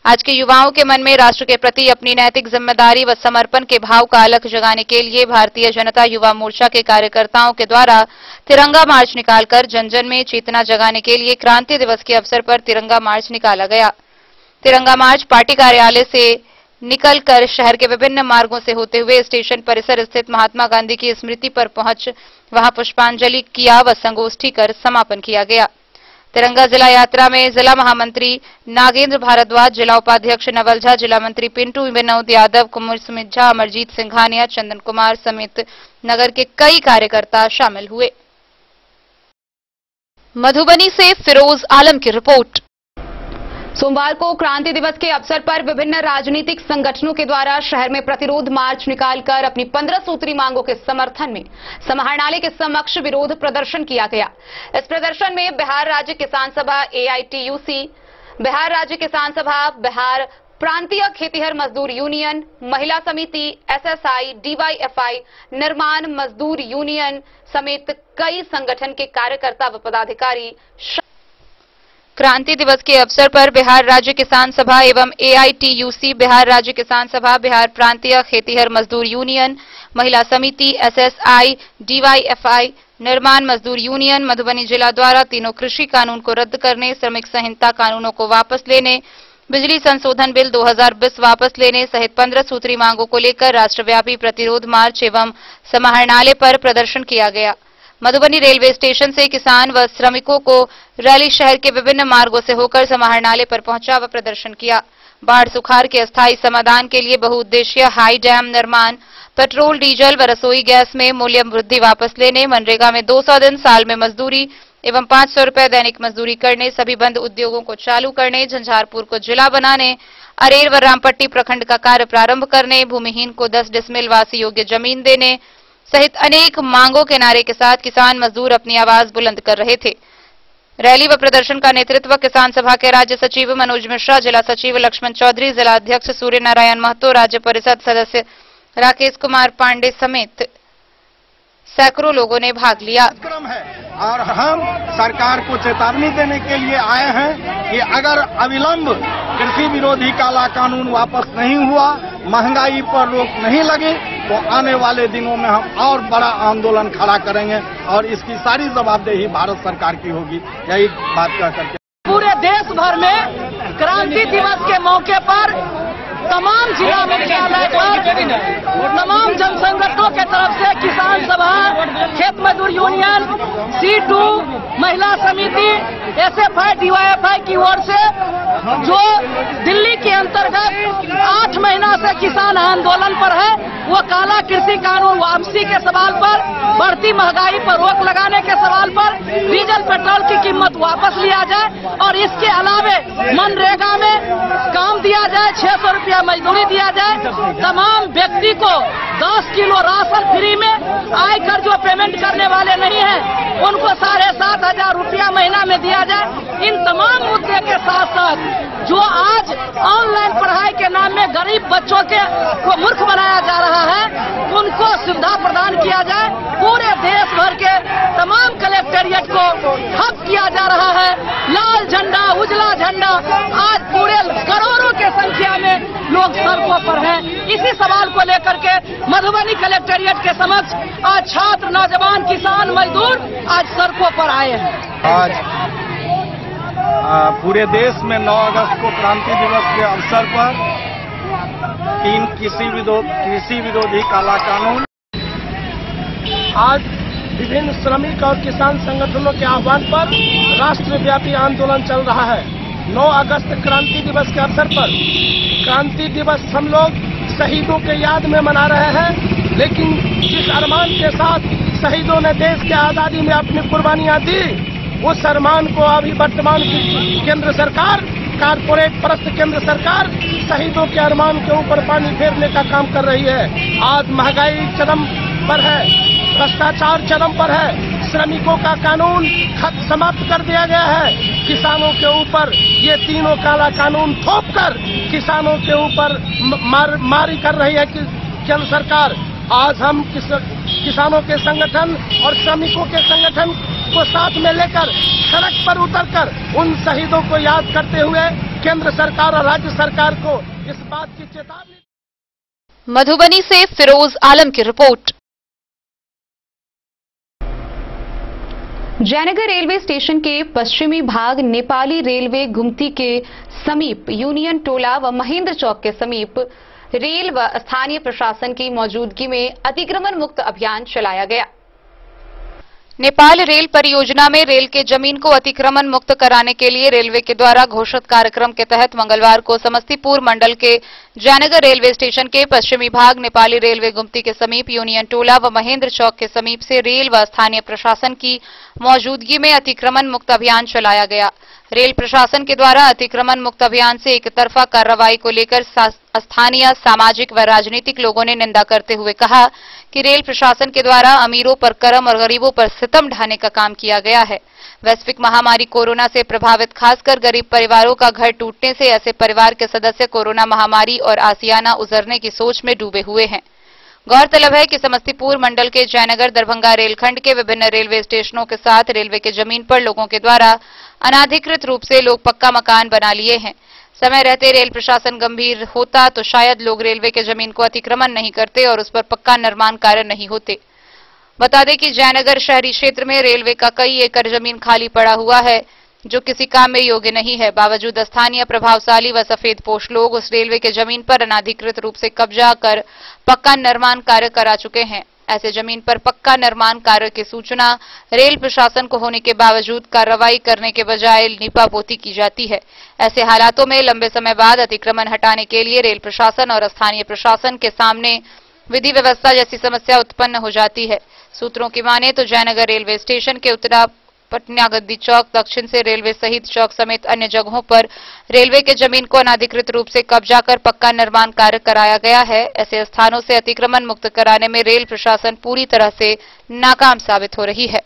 आज के युवाओं के मन में राष्ट्र के प्रति अपनी नैतिक जिम्मेदारी व समर्पण के भाव का अलख जगाने के लिए भारतीय जनता युवा मोर्चा के कार्यकर्ताओं के द्वारा तिरंगा मार्च निकालकर जन जन में चेतना जगाने के लिए क्रांति दिवस के अवसर पर तिरंगा मार्च निकाला गया। तिरंगा मार्च पार्टी कार्यालय से निकलकर शहर के विभिन्न मार्गों से होते हुए स्टेशन परिसर स्थित महात्मा गांधी की स्मृति पर पहुंच वहां पुष्पांजलि किया व संगोष्ठी कर समापन किया गया। तिरंगा जिला यात्रा में जिला महामंत्री नागेंद्र भारद्वाज, जिला उपाध्यक्ष नवल झा, जिला मंत्री पिंटू विनोद यादव, कुमार सुमित झा, अमरजीत सिंघानिया, चंदन कुमार समेत नगर के कई कार्यकर्ता शामिल हुए। मधुबनी से फिरोज आलम की रिपोर्ट। सोमवार को क्रांति दिवस के अवसर पर विभिन्न राजनीतिक संगठनों के द्वारा शहर में प्रतिरोध मार्च निकालकर अपनी 15 सूत्री मांगों के समर्थन में समाहरणालय के समक्ष विरोध प्रदर्शन किया गया। इस प्रदर्शन में बिहार राज्य किसान सभा AITUC, बिहार राज्य किसान सभा, बिहार प्रांतीय खेतिहर मजदूर यूनियन, महिला समिति, एसएसआई, डीवाईएफआई, निर्माण मजदूर यूनियन समेत कई संगठन के कार्यकर्ता व पदाधिकारी क्रांति दिवस के अवसर पर बिहार राज्य किसान सभा एवं एआईटीयूसी, बिहार राज्य किसान सभा, बिहार प्रांतीय खेतिहर मजदूर यूनियन, महिला समिति, एसएसआई, डीवाईएफआई, निर्माण मजदूर यूनियन मधुबनी जिला द्वारा तीनों कृषि कानून को रद्द करने, श्रमिक संहिता कानूनों को वापस लेने, बिजली संशोधन बिल 2020 वापस लेने सहित 15 सूत्री मांगों को लेकर राष्ट्रव्यापी प्रतिरोध मार्च एवं समाहरणालय पर प्रदर्शन किया गया। मधुबनी रेलवे स्टेशन से किसान व श्रमिकों को रैली शहर के विभिन्न मार्गों से होकर समाहरणालय पर पहुंचा व प्रदर्शन किया। बाढ़ सुखाड़ के अस्थायी समाधान के लिए बहुउद्देशीय हाई डैम निर्माण, पेट्रोल डीजल व रसोई गैस में मूल्य वृद्धि वापस लेने, मनरेगा में 200 दिन साल में मजदूरी एवं 500 रुपए दैनिक मजदूरी करने, सभी बंद उद्योगों को चालू करने, झंझारपुर को जिला बनाने, अरेर व रामपट्टी प्रखंड का कार्य प्रारंभ करने, भूमिहीन को 10 डिसमिल वासी योग्य जमीन देने सहित अनेक मांगों के नारे के साथ किसान मजदूर अपनी आवाज बुलंद कर रहे थे। रैली व प्रदर्शन का नेतृत्व किसान सभा के राज्य सचिव मनोज मिश्रा, जिला सचिव लक्ष्मण चौधरी, जिला अध्यक्ष सूर्य नारायण महतो, राज्य परिषद सदस्य राकेश कुमार पांडे समेत सैकड़ों लोगों ने भाग लिया। कार्यक्रम है और हम सरकार को चेतावनी देने के लिए आए हैं कि अगर अविलंब कृषि विरोधी काला कानून वापस नहीं हुआ, महंगाई पर रोक नहीं लगी तो आने वाले दिनों में हम और बड़ा आंदोलन खड़ा करेंगे और इसकी सारी जवाबदेही भारत सरकार की होगी। यही बात कह करके पूरे देश भर में क्रांति दिवस के मौके पर तमाम जिला मुख्यालय पर तमाम जन संगठनों के तरफ से किसान सभा, खेत मजदूर यूनियन, C2, महिला समिति, एसएफआई, डीवाईएफआई की ओर से जो दिल्ली के अंतर्गत 8 महीना से किसान आंदोलन पर है, वो काला कृषि कानून वापसी के सवाल पर, बढ़ती महंगाई पर रोक लगाने के सवाल पर, डीजल पेट्रोल की कीमत वापस लिया जाए और इसके अलावे मनरेगा में काम दिया जाए, 600 रुपया मजदूरी दिया जाए, तमाम व्यक्ति को 10 किलो राशन फ्री में, आयकर जो पेमेंट करने वाले नहीं हैं उनको 7,500 रुपया महीना में दिया जाए। इन तमाम मुद्दे के साथ साथ जो आज ऑनलाइन पढ़ाई के नाम में गरीब बच्चों को मूर्ख बनाया जा रहा है, उनको सुविधा प्रदान किया जाए। पूरे देश भर के तमाम कलेक्टेरिएट को ठप किया जा रहा है। लाल झंडा, उजला झंडा, आज पूरे करोड़ों के संख्या में लोग सड़कों पर हैं। इसी सवाल को लेकर के मधुबनी कलेक्टेरिएट के समक्ष आज छात्र, नौजवान, किसान, मजदूर आज सड़कों पर आए हैं। आज पूरे देश में 9 अगस्त को क्रांति दिवस के अवसर पर 3 कृषि विरोधी काला कानून, आज विभिन्न श्रमिक और किसान संगठनों के आह्वान पर राष्ट्रव्यापी आंदोलन चल रहा है। 9 अगस्त क्रांति दिवस के अवसर पर क्रांति दिवस हम लोग शहीदों के याद में मना रहे हैं, लेकिन जिस अरमान के साथ शहीदों ने देश की आजादी में अपनी कुर्बानियां दी, उस अरमान को अभी वर्तमान की केंद्र सरकार, कारपोरेट परस्त केंद्र सरकार शहीदों के अरमान के ऊपर पानी फेरने का काम कर रही है। आज महंगाई चरम पर है, भ्रष्टाचार चरम पर है, श्रमिकों का कानून समाप्त कर दिया गया है। किसानों के ऊपर ये तीनों काला कानून थोप कर किसानों के ऊपर मारी कर रही है केंद्र सरकार। आज हम किसानों के संगठन और श्रमिकों के संगठन को साथ में लेकर सड़क पर उतरकर उन शहीदों को याद करते हुए केंद्र सरकार और राज्य सरकार को इस बात की चेतावनी। मधुबनी से फिरोज आलम की रिपोर्ट। जयनगर रेलवे स्टेशन के पश्चिमी भाग नेपाली रेलवे गुमती के समीप यूनियन टोला व महेंद्र चौक के समीप रेल व स्थानीय प्रशासन की मौजूदगी में अतिक्रमण मुक्त अभियान चलाया गया। नेपाल रेल परियोजना में रेल के जमीन को अतिक्रमण मुक्त कराने के लिए रेलवे के द्वारा घोषित कार्यक्रम के तहत मंगलवार को समस्तीपुर मंडल के जयनगर रेलवे स्टेशन के पश्चिमी भाग नेपाली रेलवे गुमती के समीप यूनियन टोला व महेंद्र चौक के समीप से रेल व स्थानीय प्रशासन की मौजूदगी में अतिक्रमण मुक्त अभियान चलाया गया। रेल प्रशासन के द्वारा अतिक्रमण मुक्त अभियान से एक तरफा कार्रवाई को लेकर स्थानीय सामाजिक व राजनीतिक लोगों ने निंदा करते हुए कहा कि रेल प्रशासन के द्वारा अमीरों पर करम और गरीबों पर सितम ढाने का काम किया गया है। वैश्विक महामारी कोरोना से प्रभावित खासकर गरीब परिवारों का घर टूटने से ऐसे परिवार के सदस्य कोरोना महामारी और आसियाना उजरने की सोच में डूबे हुए हैं। गौरतलब है कि समस्तीपुर मंडल के जयनगर दरभंगा रेलखंड के विभिन्न रेलवे स्टेशनों के साथ रेलवे के जमीन पर लोगों के द्वारा अनाधिकृत रूप से लोग पक्का मकान बना लिए हैं। समय रहते रेल प्रशासन गंभीर होता तो शायद लोग रेलवे के जमीन को अतिक्रमण नहीं करते और उस पर पक्का निर्माण कार्य नहीं होते। बता दें कि जयनगर शहरी क्षेत्र में रेलवे का कई एकड़ जमीन खाली पड़ा हुआ है जो किसी काम में योग्य नहीं है। बावजूद स्थानीय प्रभावशाली व सफेदपोश लोग उस रेलवे के जमीन पर अनाधिकृत रूप से कब्जा कर पक्का निर्माण कार्य करा चुके हैं। ऐसे जमीन पर पक्का निर्माण कार्य की सूचना रेल प्रशासन को होने के बावजूद कार्रवाई करने के बजाय लीपापोती की जाती है। ऐसे हालातों में लंबे समय बाद अतिक्रमण हटाने के लिए रेल प्रशासन और स्थानीय प्रशासन के सामने विधि व्यवस्था जैसी समस्या उत्पन्न हो जाती है। सूत्रों की माने तो जयनगर रेलवे स्टेशन के उत्तरा पटना गद्दी चौक, दक्षिण से रेलवे शहीद चौक समेत अन्य जगहों पर रेलवे के जमीन को अनाधिकृत रूप से कब्जा कर पक्का निर्माण कार्य कराया गया है। ऐसे स्थानों से अतिक्रमण मुक्त कराने में रेल प्रशासन पूरी तरह से नाकाम साबित हो रही है।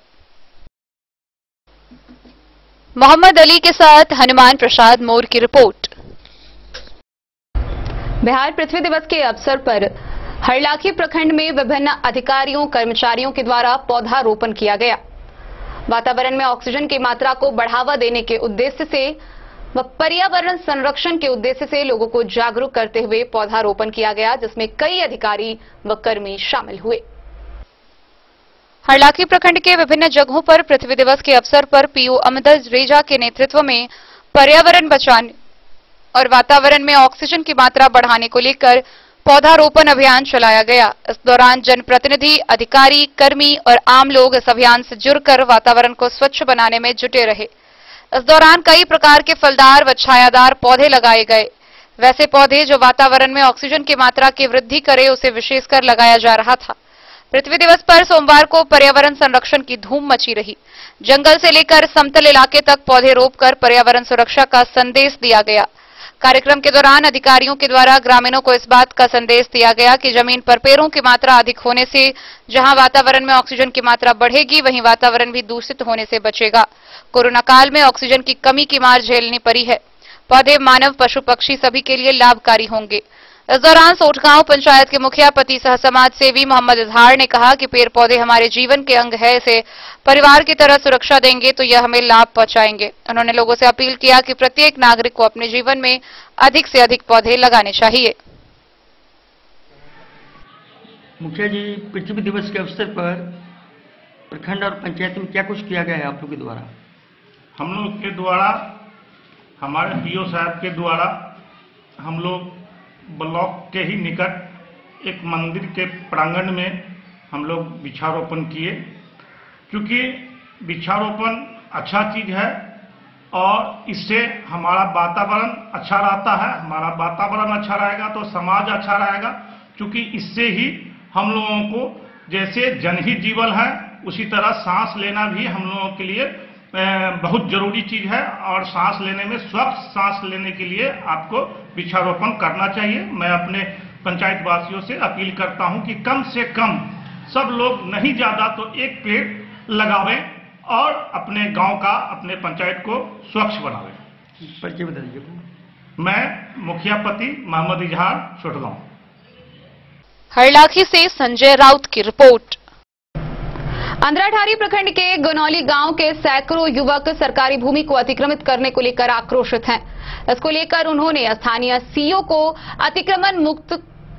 मोहम्मद अली के साथ हनुमान प्रसाद मोर की रिपोर्ट। बिहार पृथ्वी दिवस के अवसर पर हरलाखी प्रखंड में विभिन्न अधिकारियों कर्मचारियों के द्वारा पौधारोपण किया गया। वातावरण में ऑक्सीजन की मात्रा को बढ़ावा देने के उद्देश्य से व पर्यावरण संरक्षण के उद्देश्य से लोगों को जागरूक करते हुए पौधारोपण किया गया, जिसमें कई अधिकारी व कर्मी शामिल हुए। हरलाखी प्रखंड के विभिन्न जगहों पर पृथ्वी दिवस के अवसर पर पीओ अमदद रेजा के नेतृत्व में पर्यावरण बचाने और वातावरण में ऑक्सीजन की मात्रा बढ़ाने को लेकर पौधारोपण अभियान चलाया गया। इस दौरान जनप्रतिनिधि, अधिकारी, कर्मी और आम लोग इस अभियान से जुड़कर वातावरण को स्वच्छ बनाने में जुटे रहे। इस दौरान कई प्रकार के फलदार व छायादार पौधे लगाए गए। वैसे पौधे जो वातावरण में ऑक्सीजन की मात्रा की वृद्धि करे उसे विशेषकर लगाया जा रहा था। पृथ्वी दिवस पर सोमवार को पर्यावरण संरक्षण की धूम मची रही। जंगल से लेकर समतल इलाके तक पौधे रोपकर पर्यावरण सुरक्षा का संदेश दिया गया। कार्यक्रम के दौरान अधिकारियों के द्वारा ग्रामीणों को इस बात का संदेश दिया गया कि जमीन पर पेड़ों की मात्रा अधिक होने से जहां वातावरण में ऑक्सीजन की मात्रा बढ़ेगी वहीं वातावरण भी दूषित होने से बचेगा। कोरोना काल में ऑक्सीजन की कमी की मार झेलनी पड़ी है। पौधे मानव, पशु, पक्षी सभी के लिए लाभकारी होंगे। इस दौरान सोठगांव पंचायत के मुखिया पति सह समाज सेवी मोहम्मद इजहार ने कहा कि पेड़ पौधे हमारे जीवन के अंग है, इसे परिवार की तरह सुरक्षा देंगे तो यह हमें लाभ पहुंचाएंगे। उन्होंने लोगों से अपील किया कि प्रत्येक नागरिक को अपने जीवन में अधिक से अधिक पौधे लगाने चाहिए। मुखिया जी, पृथ्वी दिवस के अवसर पर प्रखंड और पंचायत में क्या कुछ किया गया है आप लोग के द्वारा? हम लोग के द्वारा, हमारे पीओ साहब के द्वारा हम लोग ब्लॉक के ही निकट एक मंदिर के प्रांगण में हम लोग वृक्षारोपण किए। क्योंकि वृक्षारोपण अच्छा चीज है और इससे हमारा वातावरण अच्छा रहता है। हमारा वातावरण अच्छा रहेगा तो समाज अच्छा रहेगा। क्योंकि इससे ही हम लोगों को, जैसे जन ही जीवन है उसी तरह सांस लेना भी हम लोगों के लिए बहुत जरूरी चीज है। और सांस लेने में, स्वच्छ सांस लेने के लिए आपको वृक्षारोपण करना चाहिए। मैं अपने पंचायत वासियों से अपील करता हूं कि कम से कम सब लोग, नहीं ज्यादा तो एक पेड़ लगावें और अपने गांव का, अपने पंचायत को स्वच्छ बनावें। परिचय बता दीजिए। मैं मुखिया पति मोहम्मद इजहार, सोठगांव। हरलाखी से संजय राउत की रिपोर्ट। अंद्राठारी प्रखंड के गनौली गांव के सैकड़ों युवक सरकारी भूमि को अतिक्रमित करने को लेकर आक्रोशित हैं। इसको लेकर उन्होंने स्थानीय सीओ को अतिक्रमण मुक्त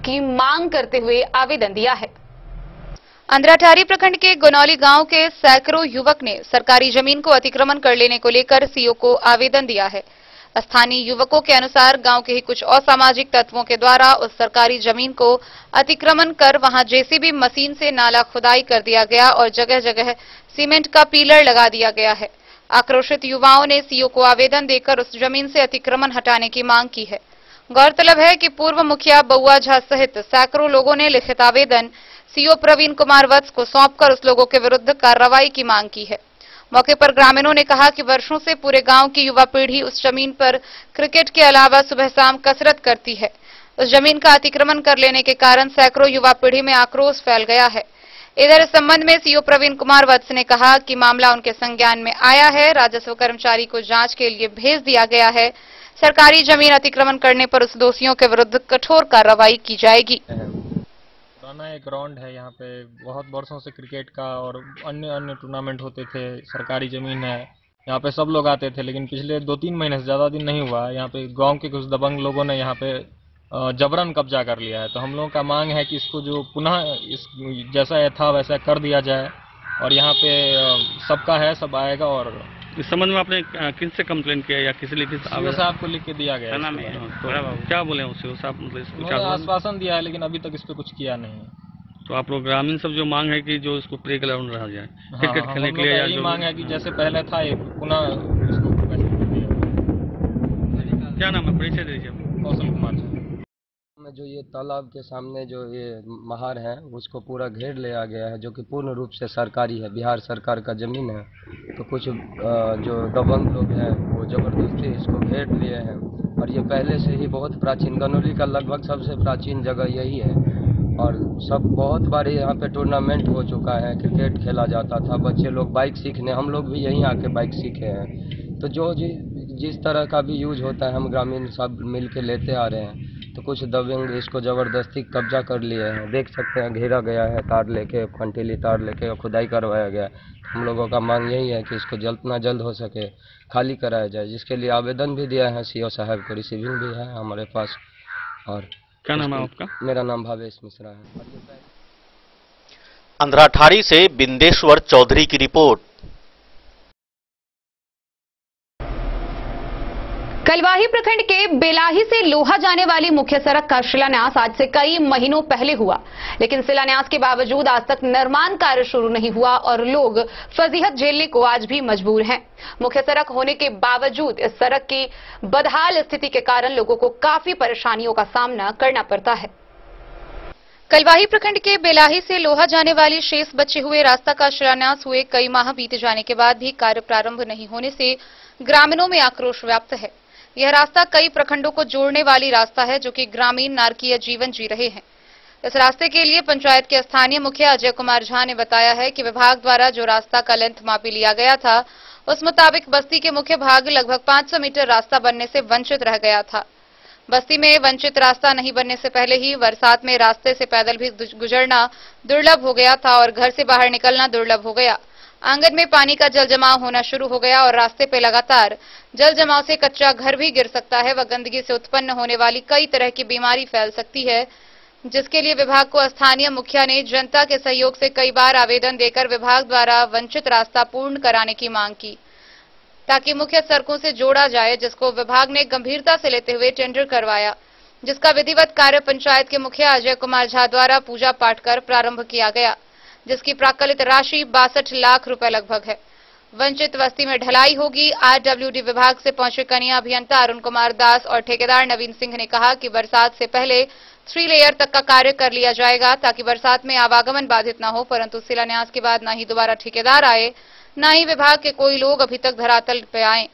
की मांग करते हुए आवेदन दिया है। अंद्राठारी प्रखंड के गनौली गांव के सैकड़ों युवक ने सरकारी जमीन को अतिक्रमण कर लेने को लेकर सीओ को आवेदन दिया है। स्थानीय युवकों के अनुसार गांव के ही कुछ असामाजिक तत्वों के द्वारा उस सरकारी जमीन को अतिक्रमण कर वहां जेसीबी मशीन से नाला खुदाई कर दिया गया और जगह जगह सीमेंट का पिलर लगा दिया गया है। आक्रोशित युवाओं ने सीओ को आवेदन देकर उस जमीन से अतिक्रमण हटाने की मांग की है। गौरतलब है कि पूर्व मुखिया बउआ झा सहित सैकड़ों लोगों ने लिखित आवेदन सीओ प्रवीण कुमार वत्स को सौंपकर उस लोगों के विरुद्ध कार्रवाई की मांग की है। मौके पर ग्रामीणों ने कहा कि वर्षों से पूरे गांव की युवा पीढ़ी उस जमीन पर क्रिकेट के अलावा सुबह शाम कसरत करती है। उस जमीन का अतिक्रमण कर लेने के कारण सैकड़ों युवा पीढ़ी में आक्रोश फैल गया है। इधर इस संबंध में सीओ प्रवीण कुमार वत्स ने कहा कि मामला उनके संज्ञान में आया है, राजस्व कर्मचारी को जांच के लिए भेज दिया गया है। सरकारी जमीन अतिक्रमण करने पर उस दोषियों के विरुद्ध कठोर कार्रवाई की जाएगी। पुराना एक ग्राउंड है, यहाँ पे बहुत वर्षों से क्रिकेट का और अन्य अन्य टूर्नामेंट होते थे। सरकारी जमीन है, यहाँ पे सब लोग आते थे, लेकिन पिछले 2-3 महीने से ज़्यादा दिन नहीं हुआ, यहाँ पे गांव के कुछ दबंग लोगों ने यहाँ पे जबरन कब्जा कर लिया है। तो हम लोगों का मांग है कि इसको जो पुनः इस जैसा था वैसा कर दिया जाए और यहाँ पे सबका है, सब आएगा। और इस संबंध में आपने किससे कंप्लेंट किया या किसी लिखित साहब को लिख के दिया गया है? तो क्या बोले उससे साहब? मतलब आश्वासन दिया है, लेकिन अभी तक इस पे कुछ किया नहीं है। तो आप लोग ग्रामीण सब जो मांग है कि जो इसको प्ले ग्राउंड रहा जाए क्रिकेट खेलने के लिए, यही मांग है कि जैसे पहले था ये पुनः इसको क्या नाम है? परिचय दीजिए। कौशल कुमार में जो ये तालाब के सामने जो ये महार है उसको पूरा घेर लिया गया है, जो कि पूर्ण रूप से सरकारी है, बिहार सरकार का जमीन है। तो कुछ जो दबंग लोग हैं वो जबरदस्ती इसको घेर लिए हैं और ये पहले से ही बहुत प्राचीन, गनौली का लगभग सबसे प्राचीन जगह यही है और सब बहुत बार यहाँ पे टूर्नामेंट हो चुका है, क्रिकेट खेला जाता था, बच्चे लोग बाइक सीखने, हम लोग भी यहीं आके बाइक सीखे हैं। तो जो जिस तरह का भी यूज होता है हम ग्रामीण सब मिल के लेते आ रहे हैं। तो कुछ दबंग इसको ज़बरदस्ती कब्जा कर लिए हैं, देख सकते हैं, घेरा गया है, तार लेके, कंटीली तार लेके खुदाई करवाया गया। हम लोगों का मांग यही है कि इसको जितना जल्द हो सके खाली कराया जाए, जिसके लिए आवेदन भी दिया है सीओ साहब को, रिसीविंग भी है हमारे पास। और क्या नाम है आपका? मेरा नाम भावेश मिश्रा है। अंधराठारी से बिंदेश्वर चौधरी की रिपोर्ट। कलवाही प्रखंड के बेलाही से लोहा जाने वाली मुख्य सड़क का शिलान्यास आज से कई महीनों पहले हुआ, लेकिन शिलान्यास के बावजूद आज तक निर्माण कार्य शुरू नहीं हुआ और लोग फजीहत झेलने को आज भी मजबूर हैं। मुख्य सड़क होने के बावजूद इस सड़क की बदहाल स्थिति के कारण लोगों को काफी परेशानियों का सामना करना पड़ता है। कलवाही प्रखंड के बेलाही से लोहा जाने वाली शेष बचे हुए रास्ता का शिलान्यास हुए कई माह बीते जाने के बाद भी कार्य प्रारंभ नहीं होने से ग्रामीणों में आक्रोश व्याप्त है। यह रास्ता कई प्रखंडों को जोड़ने वाली रास्ता है, जो कि ग्रामीण नारकीय जीवन जी रहे हैं। इस रास्ते के लिए पंचायत के स्थानीय मुखिया अजय कुमार झा ने बताया है कि विभाग द्वारा जो रास्ता का लेंथ मापी लिया गया था उस मुताबिक बस्ती के मुख्य भाग लगभग 500 मीटर रास्ता बनने से वंचित रह गया था। बस्ती में वंचित रास्ता नहीं बनने से पहले ही बरसात में रास्ते से पैदल भी गुजरना दुर्लभ हो गया था और घर से बाहर निकलना दुर्लभ हो गया। आंगन में पानी का जल जमाव होना शुरू हो गया और रास्ते पे लगातार जल जमाव से कच्चा घर भी गिर सकता है व गंदगी से उत्पन्न होने वाली कई तरह की बीमारी फैल सकती है, जिसके लिए विभाग को स्थानीय मुखिया ने जनता के सहयोग से कई बार आवेदन देकर विभाग द्वारा वंचित रास्ता पूर्ण कराने की मांग की, ताकि मुख्य सड़कों से जोड़ा जाए, जिसको विभाग ने गंभीरता से लेते हुए टेंडर करवाया, जिसका विधिवत कार्य पंचायत के मुखिया अजय कुमार झा द्वारा पूजा पाठ कर प्रारंभ किया गया, जिसकी प्राकलित राशि 62 लाख रुपए लगभग है। वंचित बस्ती में ढलाई होगी। आरडब्ल्यूडी विभाग से पहुंचे कनीय अभियंता अरुण कुमार दास और ठेकेदार नवीन सिंह ने कहा कि बरसात से पहले 3 लेयर तक का कार्य कर लिया जाएगा ताकि बरसात में आवागमन बाधित न हो, परंतु शिलान्यास के बाद न ही दोबारा ठेकेदार आए, न ही विभाग के कोई लोग अभी तक धरातल पे आए।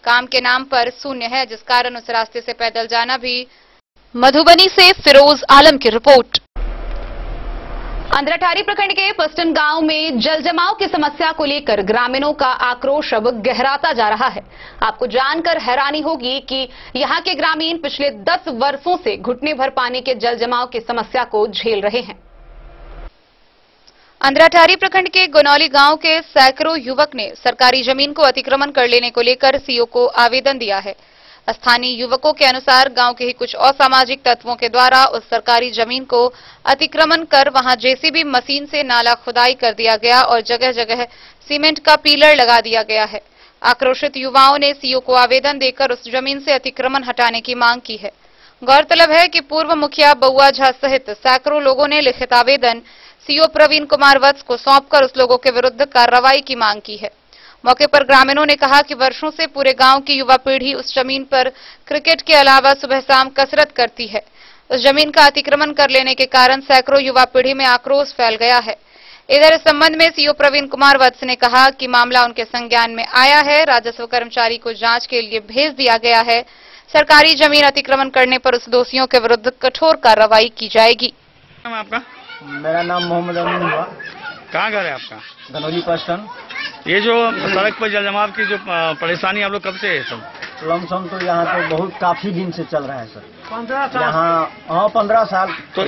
काम के नाम पर शून्य है, जिस कारण उस रास्ते से पैदल जाना भी। मधुबनी से फिरोज आलम की रिपोर्ट। अंधराठारी प्रखंड के पस्टन गांव में जल जमाव की समस्या को लेकर ग्रामीणों का आक्रोश अब गहराता जा रहा है। आपको जानकर हैरानी होगी कि यहां के ग्रामीण पिछले 10 वर्षों से घुटने भर पानी के जल जमाव की समस्या को झेल रहे हैं। अंधराठारी प्रखंड के गनौली गांव के सैकड़ों युवक ने सरकारी जमीन को अतिक्रमण कर लेने को लेकर सीओ को आवेदन दिया है। स्थानीय युवकों के अनुसार गांव के ही कुछ असामाजिक तत्वों के द्वारा उस सरकारी जमीन को अतिक्रमण कर वहां जेसीबी मशीन से नाला खुदाई कर दिया गया और जगह जगह सीमेंट का पिलर लगा दिया गया है। आक्रोशित युवाओं ने सीओ को आवेदन देकर उस जमीन से अतिक्रमण हटाने की मांग की है। गौरतलब है कि पूर्व मुखिया बउआ झा सहित सैकड़ों लोगों ने लिखित आवेदन सीओ प्रवीण कुमार वत्स को सौंपकर उस लोगों के विरुद्ध कार्रवाई की मांग की है। मौके पर ग्रामीणों ने कहा कि वर्षों से पूरे गांव की युवा पीढ़ी उस जमीन पर क्रिकेट के अलावा सुबह शाम कसरत करती है। उस जमीन का अतिक्रमण कर लेने के कारण सैकड़ों युवा पीढ़ी में आक्रोश फैल गया है। इधर इस संबंध में सीओ प्रवीण कुमार वत्स ने कहा कि मामला उनके संज्ञान में आया है, राजस्व कर्मचारी को जांच के लिए भेज दिया गया है। सरकारी जमीन अतिक्रमण करने पर उस दोषियों के विरुद्ध कठोर कार्रवाई की जाएगी। आपका? मेरा नाम मोहम्मद अमीन हुआ। कहाँ घर है आपका? गनौली पश्चिम। ये जो सड़क पर जल जमाव की जो परेशानी आप लोग कब से है सब? लमसम तो यहाँ तो बहुत काफी दिन से चल रहा है सर। 15 साल यहाँ 15 साल। तो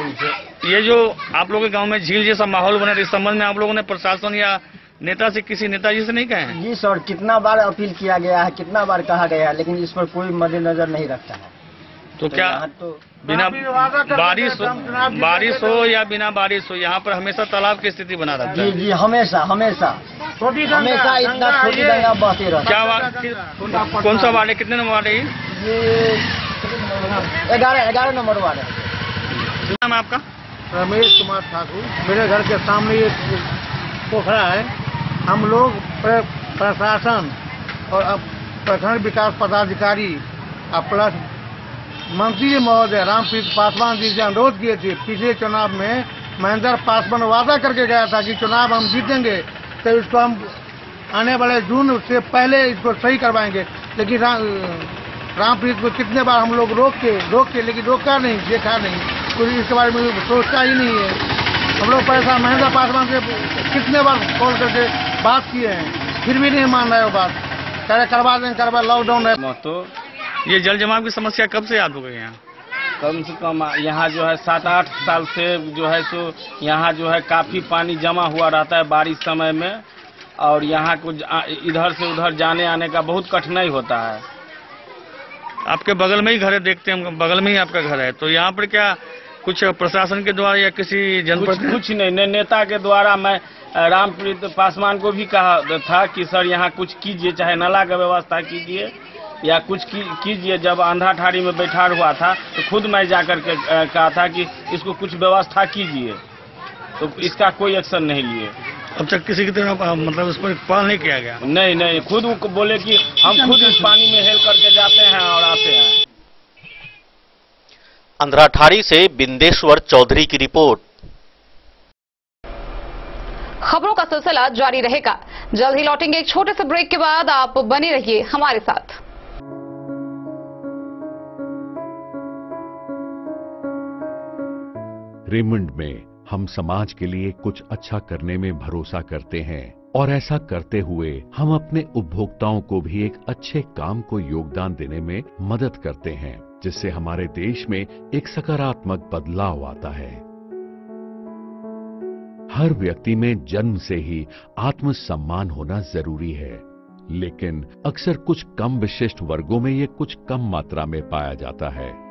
ये जो आप लोगों के गांव में झील जैसा माहौल बना, इस संबंध में आप लोगों ने प्रशासन या नेता से, किसी नेताजी से नहीं कहे हैं? जी सर, कितना बार अपील किया गया है, कितना बार कहा गया है, लेकिन इस पर कोई मद्देनजर नहीं रखता है। तो क्या बिना बारिश हो या बिना बारिश हो यहाँ पर हमेशा तालाब की स्थिति बना रहता है? जी हमेशा हमेशा हमेशा इतना छोटी गंगा बहती रहती है। क्या कौन सा वार्ड है, कितने नंबर वार्ड है ये? 11 नंबर वार्ड है। क्या नाम है आपका? रमेश कुमार ठाकुर। मेरे घर के सामने ये पोखरा है। हम लोग प्रशासन और प्रखंड विकास पदाधिकारी और प्लस मंत्री महोदय रामप्रीत पासवान जी से अनुरोध किए थे। पिछले चुनाव में महेंद्र पासवान वादा करके गया था कि चुनाव हम जीतेंगे तो इसको हम आने वाले जून से पहले इसको सही करवाएंगे, लेकिन रामप्रीत को कितने बार हम लोग रोक के लेकिन रोका नहीं, देखा नहीं, कुछ इसके बारे में सोचता ही नहीं है। हम लोग पैसा महेंद्र पासवान से कितने बार कॉल करके बात किए हैं, फिर भी नहीं मान रहे हो बात। कह करवा देंगे, लॉकडाउन है। तो ये जल जमाव की समस्या कब से आप लोग यहाँ? कम से कम यहाँ जो है 7-8 साल से जो है सो यहाँ जो है काफी पानी जमा हुआ रहता है बारिश समय में, और यहाँ कुछ इधर से उधर जाने आने का बहुत कठिनाई होता है। आपके बगल में ही घर है, देखते हैं हम, बगल में ही आपका घर है, तो यहाँ पर क्या कुछ प्रशासन के द्वारा या किसी जनप्रतिनिधि? कुछ नहीं, नेता के द्वारा मैं रामप्रीत पासवान को भी कहा था कि सर यहाँ कुछ कीजिए, चाहे नाला का व्यवस्था कीजिए या कुछ कीजिए। जब अंधा ठाड़ी में बैठा हुआ था तो खुद मैं जाकर के कहा था कि इसको कुछ व्यवस्था कीजिए, तो इसका कोई एक्शन नहीं लिए। अब तक किसी की तरह मतलब उस पर पाल नहीं किया गया? नहीं, खुद बोले कि हम खुद इस पानी में हेल करके जाते हैं और आते हैं। अंधराठाड़ी से बिंदेश्वर चौधरी की रिपोर्ट। खबरों का सिलसिला जारी रहेगा। जल्द ही लौटेंगे एक छोटे से ब्रेक के बाद। आप बने रहिए हमारे साथ। रेमंड में हम समाज के लिए कुछ अच्छा करने में भरोसा करते हैं और ऐसा करते हुए हम अपने उपभोक्ताओं को भी एक अच्छे काम को योगदान देने में मदद करते हैं, जिससे हमारे देश में एक सकारात्मक बदलाव आता है। हर व्यक्ति में जन्म से ही आत्मसम्मान होना जरूरी है, लेकिन अक्सर कुछ कम विशिष्ट वर्गों में ये कुछ कम मात्रा में पाया जाता है।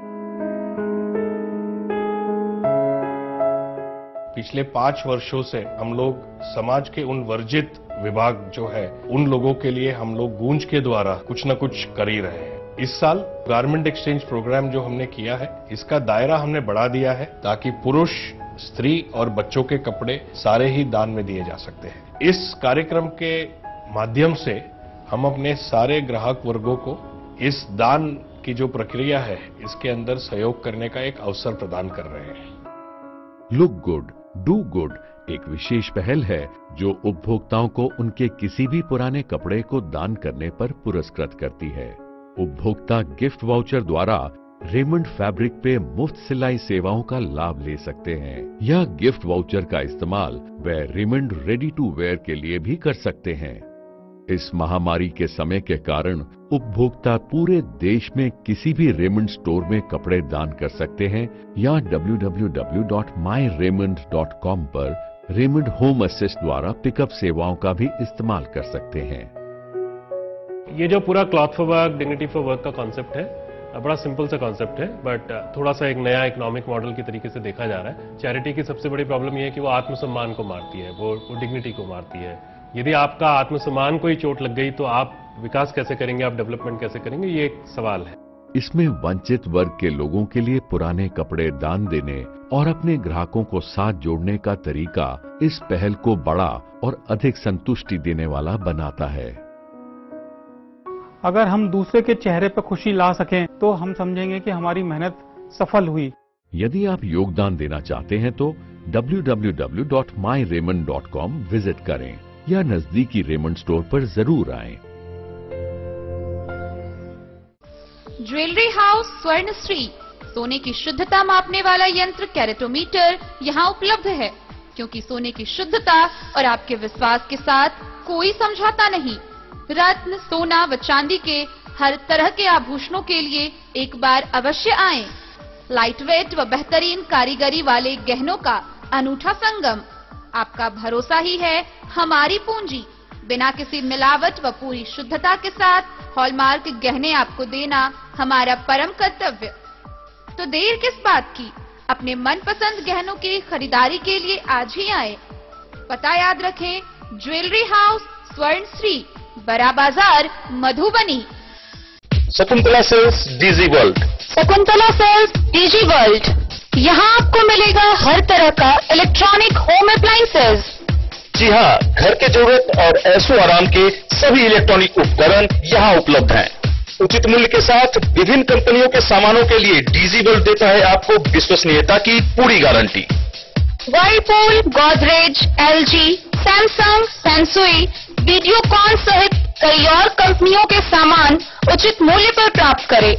पिछले 5 वर्षों से हम लोग समाज के उन वर्जित विभाग जो है उन लोगों के लिए हम लोग गूंज के द्वारा कुछ न कुछ कर ही रहे हैं। इस साल गारमेंट एक्सचेंज प्रोग्राम जो हमने किया है, इसका दायरा हमने बढ़ा दिया है ताकि पुरुष, स्त्री और बच्चों के कपड़े सारे ही दान में दिए जा सकते हैं। इस कार्यक्रम के माध्यम से हम अपने सारे ग्राहक वर्गों को इस दान की जो प्रक्रिया है इसके अंदर सहयोग करने का एक अवसर प्रदान कर रहे हैं। लुक गुड डू गुड एक विशेष पहल है जो उपभोक्ताओं को उनके किसी भी पुराने कपड़े को दान करने पर पुरस्कृत करती है। उपभोक्ता गिफ्ट वाउचर द्वारा रेमंड फैब्रिक पे मुफ्त सिलाई सेवाओं का लाभ ले सकते हैं। यह गिफ्ट वाउचर का इस्तेमाल वे रेमंड रेडी टू वेयर के लिए भी कर सकते हैं। इस महामारी के समय के कारण उपभोक्ता पूरे देश में किसी भी रेमंड स्टोर में कपड़े दान कर सकते हैं या www.myraymond.com पर रेमंड होम असिस्ट द्वारा पिकअप सेवाओं का भी इस्तेमाल कर सकते हैं। ये जो पूरा cloth for work, dignity for work का कॉन्सेप्ट है, बड़ा सिंपल सा कॉन्सेप्ट है, बट थोड़ा सा एक नया इकोनॉमिक मॉडल की तरीके से देखा जा रहा है। चैरिटी की सबसे बड़ी प्रॉब्लम ये है कि वो आत्मसम्मान को मारती है, वो डिग्निटी को मारती है। यदि आपका आत्मसम्मान को ही चोट लग गई तो आप विकास कैसे करेंगे, आप डेवलपमेंट कैसे करेंगे, ये एक सवाल है। इसमें वंचित वर्ग के लोगों के लिए पुराने कपड़े दान देने और अपने ग्राहकों को साथ जोड़ने का तरीका इस पहल को बड़ा और अधिक संतुष्टि देने वाला बनाता है। अगर हम दूसरे के चेहरे पर खुशी ला सकें तो हम समझेंगे कि हमारी मेहनत सफल हुई। यदि आप योगदान देना चाहते हैं तो www.myraymond.com विजिट करें या नजदीकी रेमंड स्टोर पर जरूर आएं। ज्वेलरी हाउस स्वर्णश्री सोने की शुद्धता मापने वाला यंत्र कैरेटोमीटर यहाँ उपलब्ध है। क्योंकि सोने की शुद्धता और आपके विश्वास के साथ कोई समझौता नहीं। रत्न, सोना व चांदी के हर तरह के आभूषणों के लिए एक बार अवश्य आएं। लाइट वेट व बेहतरीन कारीगरी वाले गहनों का अनूठा संगम। आपका भरोसा ही है हमारी पूंजी। बिना किसी मिलावट व पूरी शुद्धता के साथ हॉलमार्क गहने आपको देना हमारा परम कर्तव्य। तो देर किस बात की, अपने मनपसंद गहनों की खरीदारी के लिए आज ही आए। पता याद रखें, ज्वेलरी हाउस स्वर्ण Shri, Bada Bazar, Madhubani. Shakuntala sales digi world. Shakuntala sales digi world, यहाँ आपको मिलेगा हर तरह का इलेक्ट्रॉनिक होम अप्लायंसेज। जी हाँ, घर के जरूरत और ऐशो आराम के सभी इलेक्ट्रॉनिक उपकरण यहाँ उपलब्ध हैं। उचित मूल्य के साथ विभिन्न कंपनियों के सामानों के लिए डीजी वर्ल्ड देता है आपको विश्वसनीयता की पूरी guarantee. Whirlpool, Godrej, LG, Samsung, Sansui, Videocon सहित कई और कंपनियों के सामान उचित मूल्य पर प्राप्त करें।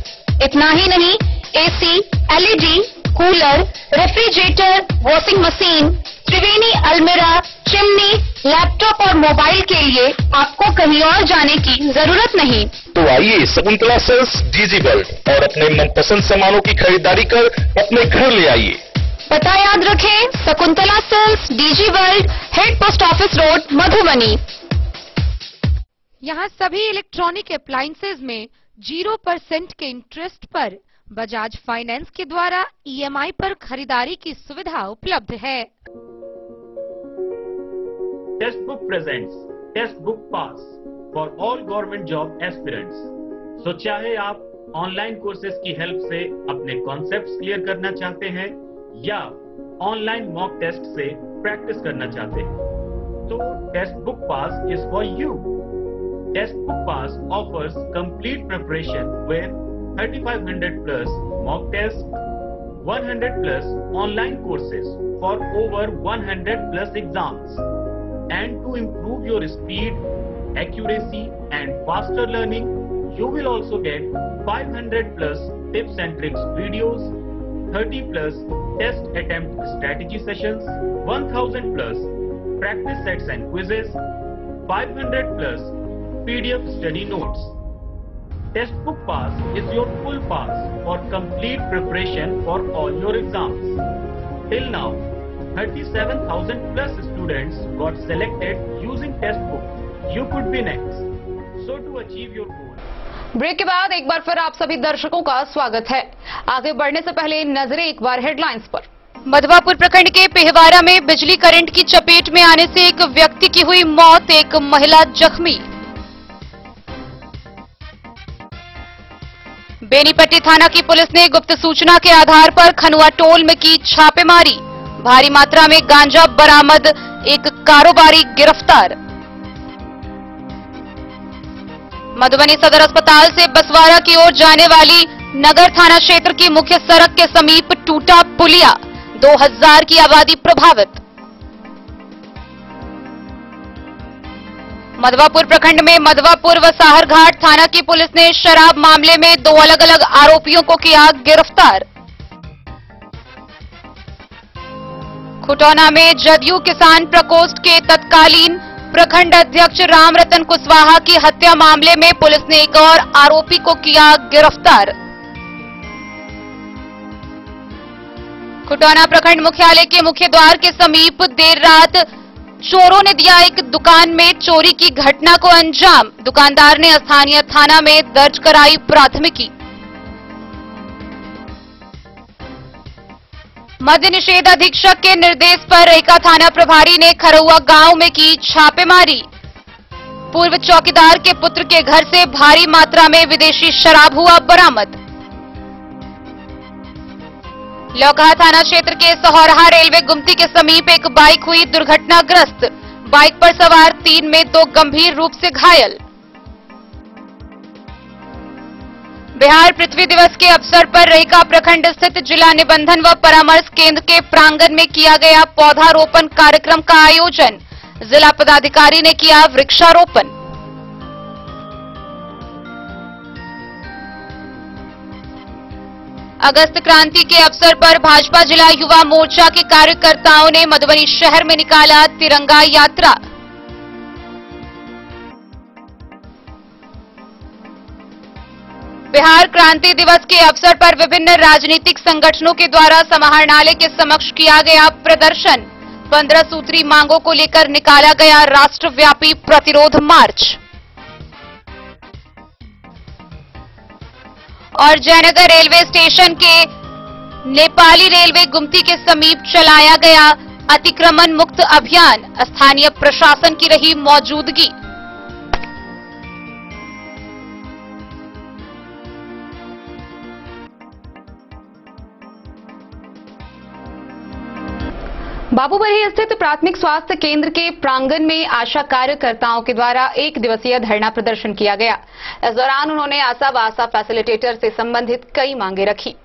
इतना ही नहीं, AC, LED, cooler, refrigerator, washing machine, Triveni अलमीरा, चिमनी, लैपटॉप और मोबाइल के लिए आपको कहीं और जाने की जरूरत नहीं। तो आइए शकुंतला सेल्स डीजी वर्ल्ड और अपने मनपसंद सामानों की खरीदारी कर अपने घर ले आइए। पता याद रखें, Shakuntala sales digi world, head post office road, Madhubani. यहाँ सभी इलेक्ट्रॉनिक अप्लायंसेज में 0% के इंटरेस्ट पर बजाज फाइनेंस के द्वारा ईएमआई पर खरीदारी की सुविधा उपलब्ध है। Test book presents test book pass for all government job aspirants. So चाहे आप ऑनलाइन कोर्सेज की हेल्प से अपने कॉन्सेप्ट्स क्लियर करना चाहते हैं या ऑनलाइन मॉक टेस्ट से प्रैक्टिस करना चाहते हैं, तो test book pass is for you. Test book pass offers complete preparation with 3500 plus mock tests, 100 plus online courses for over 100 plus exams. And to improve your speed, accuracy and faster learning, you will also get 500 plus tips and tricks videos, 30 plus test attempt strategy sessions, 1000 plus practice sets and quizzes, 500 plus PDF study notes. Test book pass is your full pass for complete preparation for all your exams. Till now, 37,000 plus students got selected using test book. You could be next. So to achieve your goal. Break के बाद एक बार फिर आप सभी दर्शकों का स्वागत है। आगे बढ़ने से पहले नजरें एक बार हेडलाइंस पर। मधवापुर प्रखंड के पेहवारा में बिजली करंट की चपेट में आने से एक व्यक्ति की हुई मौत, एक महिला जख्मी। बेनीपट्टी थाना की पुलिस ने गुप्त सूचना के आधार पर खनुआ टोल में की छापेमारी। भारी मात्रा में गांजा बरामद, एक कारोबारी गिरफ्तार। मधुबनी सदर अस्पताल से बसवाड़ा की ओर जाने वाली नगर थाना क्षेत्र की मुख्य सड़क के समीप टूटा पुलिया, 2000 की आबादी प्रभावित। मधवापुर प्रखंड में मधवापुर व साहरघाट थाना की पुलिस ने शराब मामले में 2 अलग अलग आरोपियों को किया गिरफ्तार। खुटौना में जदयू किसान प्रकोष्ठ के तत्कालीन प्रखंड अध्यक्ष रामरतन कुशवाहा की हत्या मामले में पुलिस ने एक और आरोपी को किया गिरफ्तार। खुटौना प्रखंड मुख्यालय के मुख्य द्वार के समीप देर रात चोरों ने दिया एक दुकान में चोरी की घटना को अंजाम। दुकानदार ने स्थानीय थाना में दर्ज कराई प्राथमिकी। मद्य निषेध अधीक्षक के निर्देश पर रेखा थाना प्रभारी ने खरौआ गांव में की छापेमारी। पूर्व चौकीदार के पुत्र के घर से भारी मात्रा में विदेशी शराब हुआ बरामद। लौकहा थाना क्षेत्र के सहोरहा रेलवे गुमती के समीप एक बाइक हुई दुर्घटनाग्रस्त। बाइक पर सवार 3 में 2 गंभीर रूप से घायल। बिहार पृथ्वी दिवस के अवसर पर रेखा प्रखंड स्थित जिला निबंधन व परामर्श केंद्र के प्रांगण में किया गया पौधारोपण कार्यक्रम का आयोजन। जिला पदाधिकारी ने किया वृक्षारोपण। अगस्त क्रांति के अवसर पर भाजपा जिला युवा मोर्चा के कार्यकर्ताओं ने मधुबनी शहर में निकाला तिरंगा यात्रा। बिहार क्रांति दिवस के अवसर पर विभिन्न राजनीतिक संगठनों के द्वारा समाहरणालय के समक्ष किया गया प्रदर्शन। 15 सूत्री मांगों को लेकर निकाला गया राष्ट्रव्यापी प्रतिरोध मार्च। और जयनगर रेलवे स्टेशन के नेपाली रेलवे गुमती के समीप चलाया गया अतिक्रमण मुक्त अभियान। स्थानीय प्रशासन की रही मौजूदगी। बाबूबरही स्थित प्राथमिक स्वास्थ्य केंद्र के प्रांगण में आशा कार्यकर्ताओं के द्वारा 1 दिवसीय धरना प्रदर्शन किया गया। इस दौरान उन्होंने आशा व आशा फैसिलिटेटर से संबंधित कई मांगे रखी।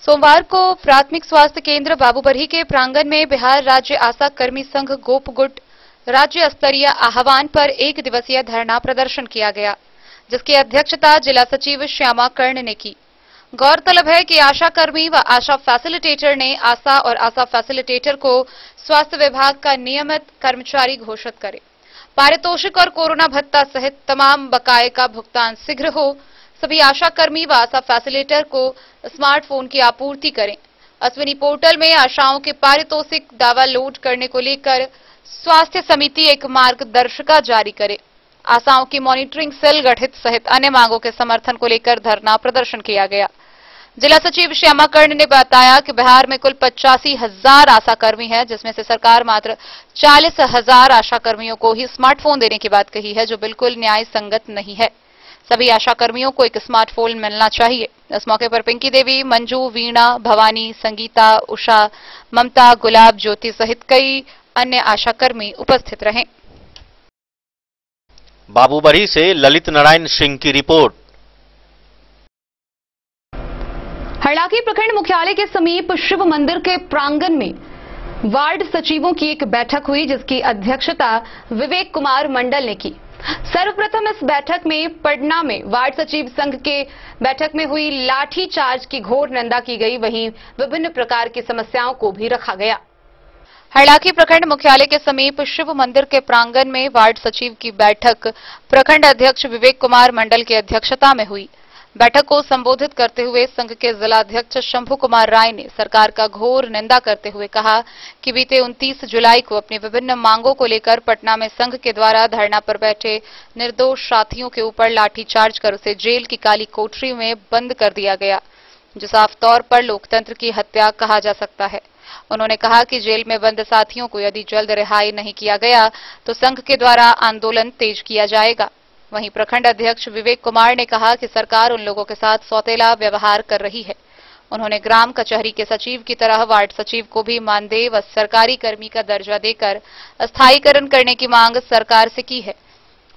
सोमवार को प्राथमिक स्वास्थ्य केंद्र बाबूबरही के प्रांगण में बिहार राज्य आशा कर्मी संघ गोपगुट राज्य स्तरीय आह्वान पर 1 दिवसीय धरना प्रदर्शन किया गया, जिसकी अध्यक्षता जिला सचिव श्यामा कर्ण ने की। गौरतलब है कि आशा कर्मी व आशा फैसिलिटेटर ने आशा और आशा फैसिलिटेटर को स्वास्थ्य विभाग का नियमित कर्मचारी घोषित करे, पारितोषिक और कोरोना भत्ता सहित तमाम बकाये का भुगतान शीघ्र हो, सभी आशा कर्मी व आशा फैसिलिटेटर को स्मार्टफोन की आपूर्ति करें, अश्विनी पोर्टल में आशाओं के पारितोषिक दावा लोड करने को लेकर स्वास्थ्य समिति एक मार्गदर्शिका जारी करे, आशाओं की मॉनिटरिंग सेल गठित सहित अन्य मांगों के समर्थन को लेकर धरना प्रदर्शन किया गया। जिला सचिव श्यामा कर्ण ने बताया कि बिहार में कुल 85,000 आशा कर्मी हैं, जिसमें से सरकार मात्र 40,000 आशा कर्मियों को ही स्मार्टफोन देने की बात कही है, जो बिल्कुल न्याय संगत नहीं है। सभी आशा कर्मियों को एक स्मार्टफोन मिलना चाहिए। इस मौके पर पिंकी देवी, मंजू, वीणा, भवानी, संगीता, उषा, ममता, गुलाब, ज्योति सहित कई अन्य आशा कर्मी उपस्थित रहे। बाबूबरही से ललित नारायण सिंह की रिपोर्ट। हरलाखी प्रखंड मुख्यालय के समीप शिव मंदिर के प्रांगण में वार्ड सचिवों की एक बैठक हुई, जिसकी अध्यक्षता विवेक कुमार मंडल ने की। सर्वप्रथम इस बैठक में पटना में वार्ड सचिव संघ के बैठक में हुई लाठी चार्ज की घोर निंदा की गई, वहीं विभिन्न प्रकार की समस्याओं को भी रखा गया। हरलाखी प्रखंड मुख्यालय के समीप शिव मंदिर के प्रांगण में वार्ड सचिव की बैठक प्रखंड अध्यक्ष विवेक कुमार मंडल की अध्यक्षता में हुई। बैठक को संबोधित करते हुए संघ के जिलाध्यक्ष शंभू कुमार राय ने सरकार का घोर निंदा करते हुए कहा कि बीते 29 जुलाई को अपनी विभिन्न मांगों को लेकर पटना में संघ के द्वारा धरना पर बैठे निर्दोष साथियों के ऊपर लाठीचार्ज कर उसे जेल की काली कोठरी में बंद कर दिया गया, जो साफ तौर पर लोकतंत्र की हत्या कहा जा सकता है। उन्होंने कहा कि जेल में बंद साथियों को यदि जल्द रिहाई नहीं किया गया तो संघ के द्वारा आंदोलन तेज किया जाएगा। वहीं प्रखंड अध्यक्ष विवेक कुमार ने कहा कि सरकार उन लोगों के साथ सौतेला व्यवहार कर रही है। उन्होंने ग्राम कचहरी के सचिव की तरह वार्ड सचिव को भी मानदेय व सरकारी कर्मी का दर्जा देकर स्थायीकरण करने की मांग सरकार से की है।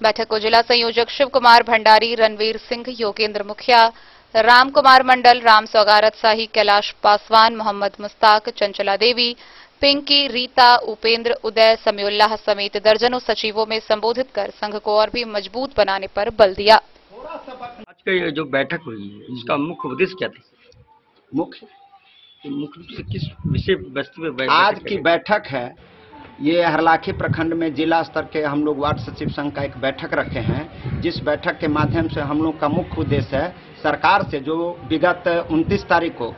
बैठक को जिला संयोजक शिव कुमार भंडारी, रणवीर सिंह, योगेंद्र मुखिया, राम कुमार मंडल, राम सौगारत शाही, कैलाश पासवान, मोहम्मद मुस्ताक, चंचला देवी, पिंकी, रीता, उपेंद्र, उदय, समीउल्लाह समेत दर्जनों सचिवों में संबोधित कर संघ को और भी मजबूत बनाने पर बल दिया। आज का ये जो बैठक हुई है, इसका मुख्य उद्देश्य क्या था? मुख्य रूप से किस विषय वस्तु पे आज की बैठक है, ये हरलाखी प्रखंड में जिला स्तर के हम लोग वार्ड सचिव संघ का एक बैठक रखे हैं, जिस बैठक के माध्यम से हम लोग का मुख्य उद्देश्य है सरकार से जो विगत 29 तारीख को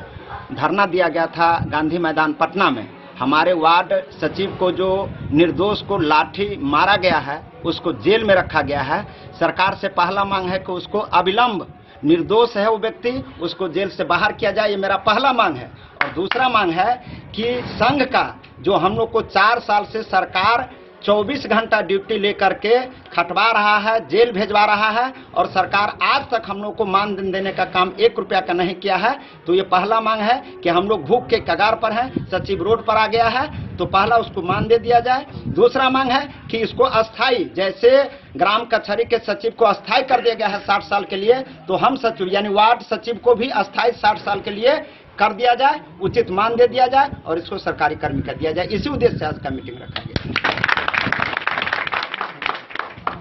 धरना दिया गया था गांधी मैदान पटना में, हमारे वार्ड सचिव को जो निर्दोष को लाठी मारा गया है, उसको जेल में रखा गया है। सरकार से पहला मांग है कि उसको अविलंब, निर्दोष है वो व्यक्ति, उसको जेल से बाहर किया जाए, ये मेरा पहला मांग है। और दूसरा मांग है कि संघ का जो हम लोग को 4 साल से सरकार 24 घंटा ड्यूटी लेकर के खटवा रहा है, जेल भेजवा रहा है, और सरकार आज तक हम लोग को मानदेय देने का काम 1 रुपया का नहीं किया है। तो ये पहला मांग है कि हम लोग भूख के कगार पर हैं, सचिव रोड पर आ गया है, तो पहला उसको मानदेय दिया जाए। दूसरा मांग है कि इसको अस्थाई, जैसे ग्राम कचहरी के सचिव को अस्थाई कर दिया गया है 60 साल के लिए, तो हम सचिव यानी वार्ड सचिव को भी अस्थाई 60 साल के लिए कर दिया जाए, उचित मानदेय दिया जाए और इसको सरकारी कर्मी कर दिया जाए। इसी उद्देश्य से आज का मीटिंग रखा गया।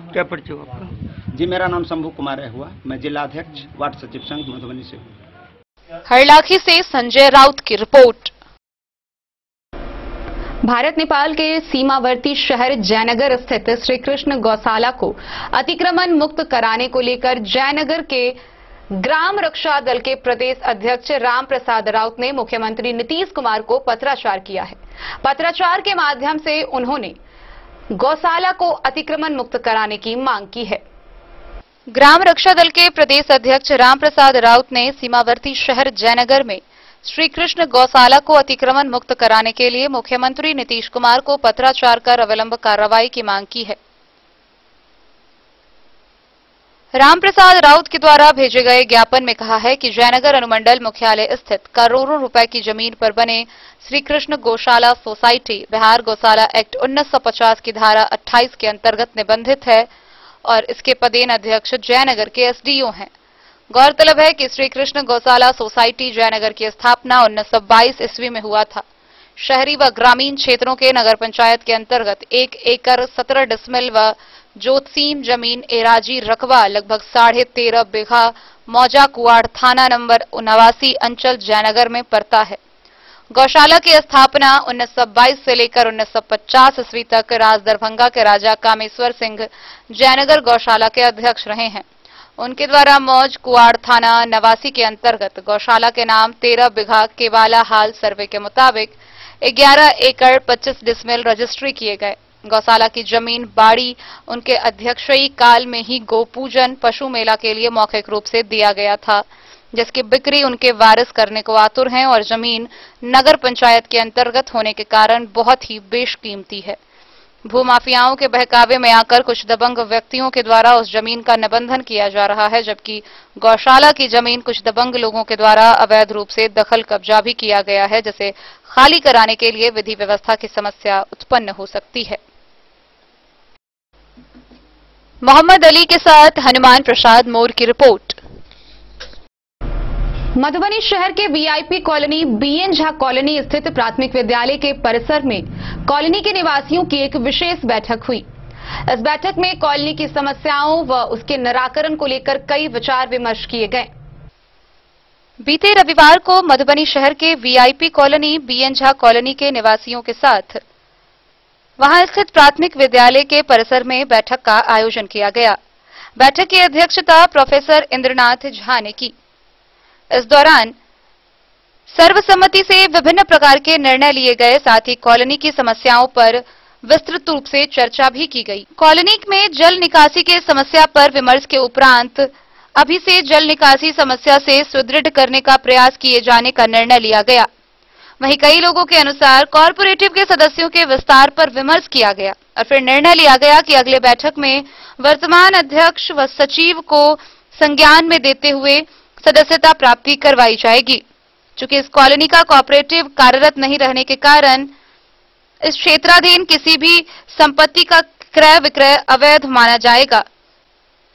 क्या परिचय आपका? जी, मेरा नाम शंभू कुमार है हुआ, मैं जिला अध्यक्ष वार्ड सचिव संघ मधुबनी से हूँ। हरलाखी से संजय राउत की रिपोर्ट। भारत नेपाल के सीमावर्ती शहर जयनगर स्थित श्री कृष्ण गौशाला को अतिक्रमण मुक्त कराने को लेकर जयनगर के ग्राम रक्षा दल के प्रदेश अध्यक्ष राम प्रसाद राउत ने मुख्यमंत्री नीतीश कुमार को पत्राचार किया है। पत्राचार के माध्यम से उन्होंने गौशाला को अतिक्रमण मुक्त कराने की मांग की है। ग्राम रक्षा दल के प्रदेश अध्यक्ष राम प्रसाद राउत ने सीमावर्ती शहर जयनगर में श्री कृष्ण गौशाला को अतिक्रमण मुक्त कराने के लिए मुख्यमंत्री नीतीश कुमार को पत्राचार कर अविलंब कार्रवाई की मांग की है। राम प्रसाद राउत के द्वारा भेजे गए ज्ञापन में कहा है कि जयनगर अनुमंडल मुख्यालय स्थित करोड़ों रुपए की जमीन पर बने श्री कृष्ण गौशाला सोसाइटी बिहार गौशाला एक्ट 1950 की धारा 28 के अंतर्गत निबंधित है और इसके पदेन अध्यक्ष जयनगर के एसडीओ हैं। गौरतलब है कि श्री कृष्ण गौशाला सोसाइटी जयनगर की स्थापना 1922 ईस्वी में हुआ था। शहरी व ग्रामीण क्षेत्रों के नगर पंचायत के अंतर्गत 1 एकड़ 17 डिसमिल व जोतसीम जमीन एराजी रकबा लगभग 13.5 बीघा मौजा कुआड़ थाना नंबर 79 अंचल जयनगर में पड़ता है। गौशाला की स्थापना 1922 से लेकर 1950 ईस्वी तक राज दरभंगा के राजा कामेश्वर सिंह जयनगर गौशाला के अध्यक्ष रहे हैं। उनके द्वारा मौज कुआड़ थाना 89 के अंतर्गत गौशाला के नाम 13 बीघा केवाला हाल सर्वे के मुताबिक 11 एकड़ 25 डिसमिल रजिस्ट्री किए गए। गौशाला की जमीन बाड़ी उनके अध्यक्षीय काल में ही गोपूजन पशु मेला के लिए मौखिक रूप से दिया गया था, जिसकी बिक्री उनके वारिस करने को आतुर हैं और जमीन नगर पंचायत के अंतर्गत होने के कारण बहुत ही बेशकीमती है। भूमाफियाओं के बहकावे में आकर कुछ दबंग व्यक्तियों के द्वारा उस जमीन का निबंधन किया जा रहा है, जबकि गौशाला की जमीन कुछ दबंग लोगों के द्वारा अवैध रूप से दखल कब्जा भी किया गया है, जिसे खाली कराने के लिए विधि व्यवस्था की समस्या उत्पन्न हो सकती है। मोहम्मद अली के साथ हनुमान प्रसाद मोर की रिपोर्ट। मधुबनी शहर के VIP colony BN Jha colony स्थित प्राथमिक विद्यालय के परिसर में कॉलोनी के निवासियों की एक विशेष बैठक हुई। इस बैठक में कॉलोनी की समस्याओं व उसके निराकरण को लेकर कई विचार विमर्श किए गए। बीते रविवार को मधुबनी शहर के VIP colony BN Jha colony के निवासियों के साथ वहां स्थित प्राथमिक विद्यालय के परिसर में बैठक का आयोजन किया गया। बैठक की अध्यक्षता प्रोफेसर इंद्रनाथ झा ने की। इस दौरान सर्वसम्मति से विभिन्न प्रकार के निर्णय लिए गए, साथ ही कॉलोनी की समस्याओं पर विस्तृत रूप से चर्चा भी की गई। कॉलोनी में जल निकासी के समस्या पर विमर्श के उपरांत अभी से जल निकासी समस्या से सुदृढ़ करने का प्रयास किए जाने का निर्णय लिया गया। वहीं कई लोगों के अनुसार कॉर्पोरेटिव के सदस्यों के विस्तार पर विमर्श किया गया और फिर निर्णय लिया गया कि अगले बैठक में वर्तमान अध्यक्ष व सचिव को संज्ञान में देते हुए सदस्यता प्राप्ति करवाई जाएगी। चूंकि इस कॉलोनी का कॉर्पोरेटिव कार्यरत नहीं रहने के कारण इस क्षेत्राधीन किसी भी संपत्ति का क्रय विक्रय अवैध माना जाएगा।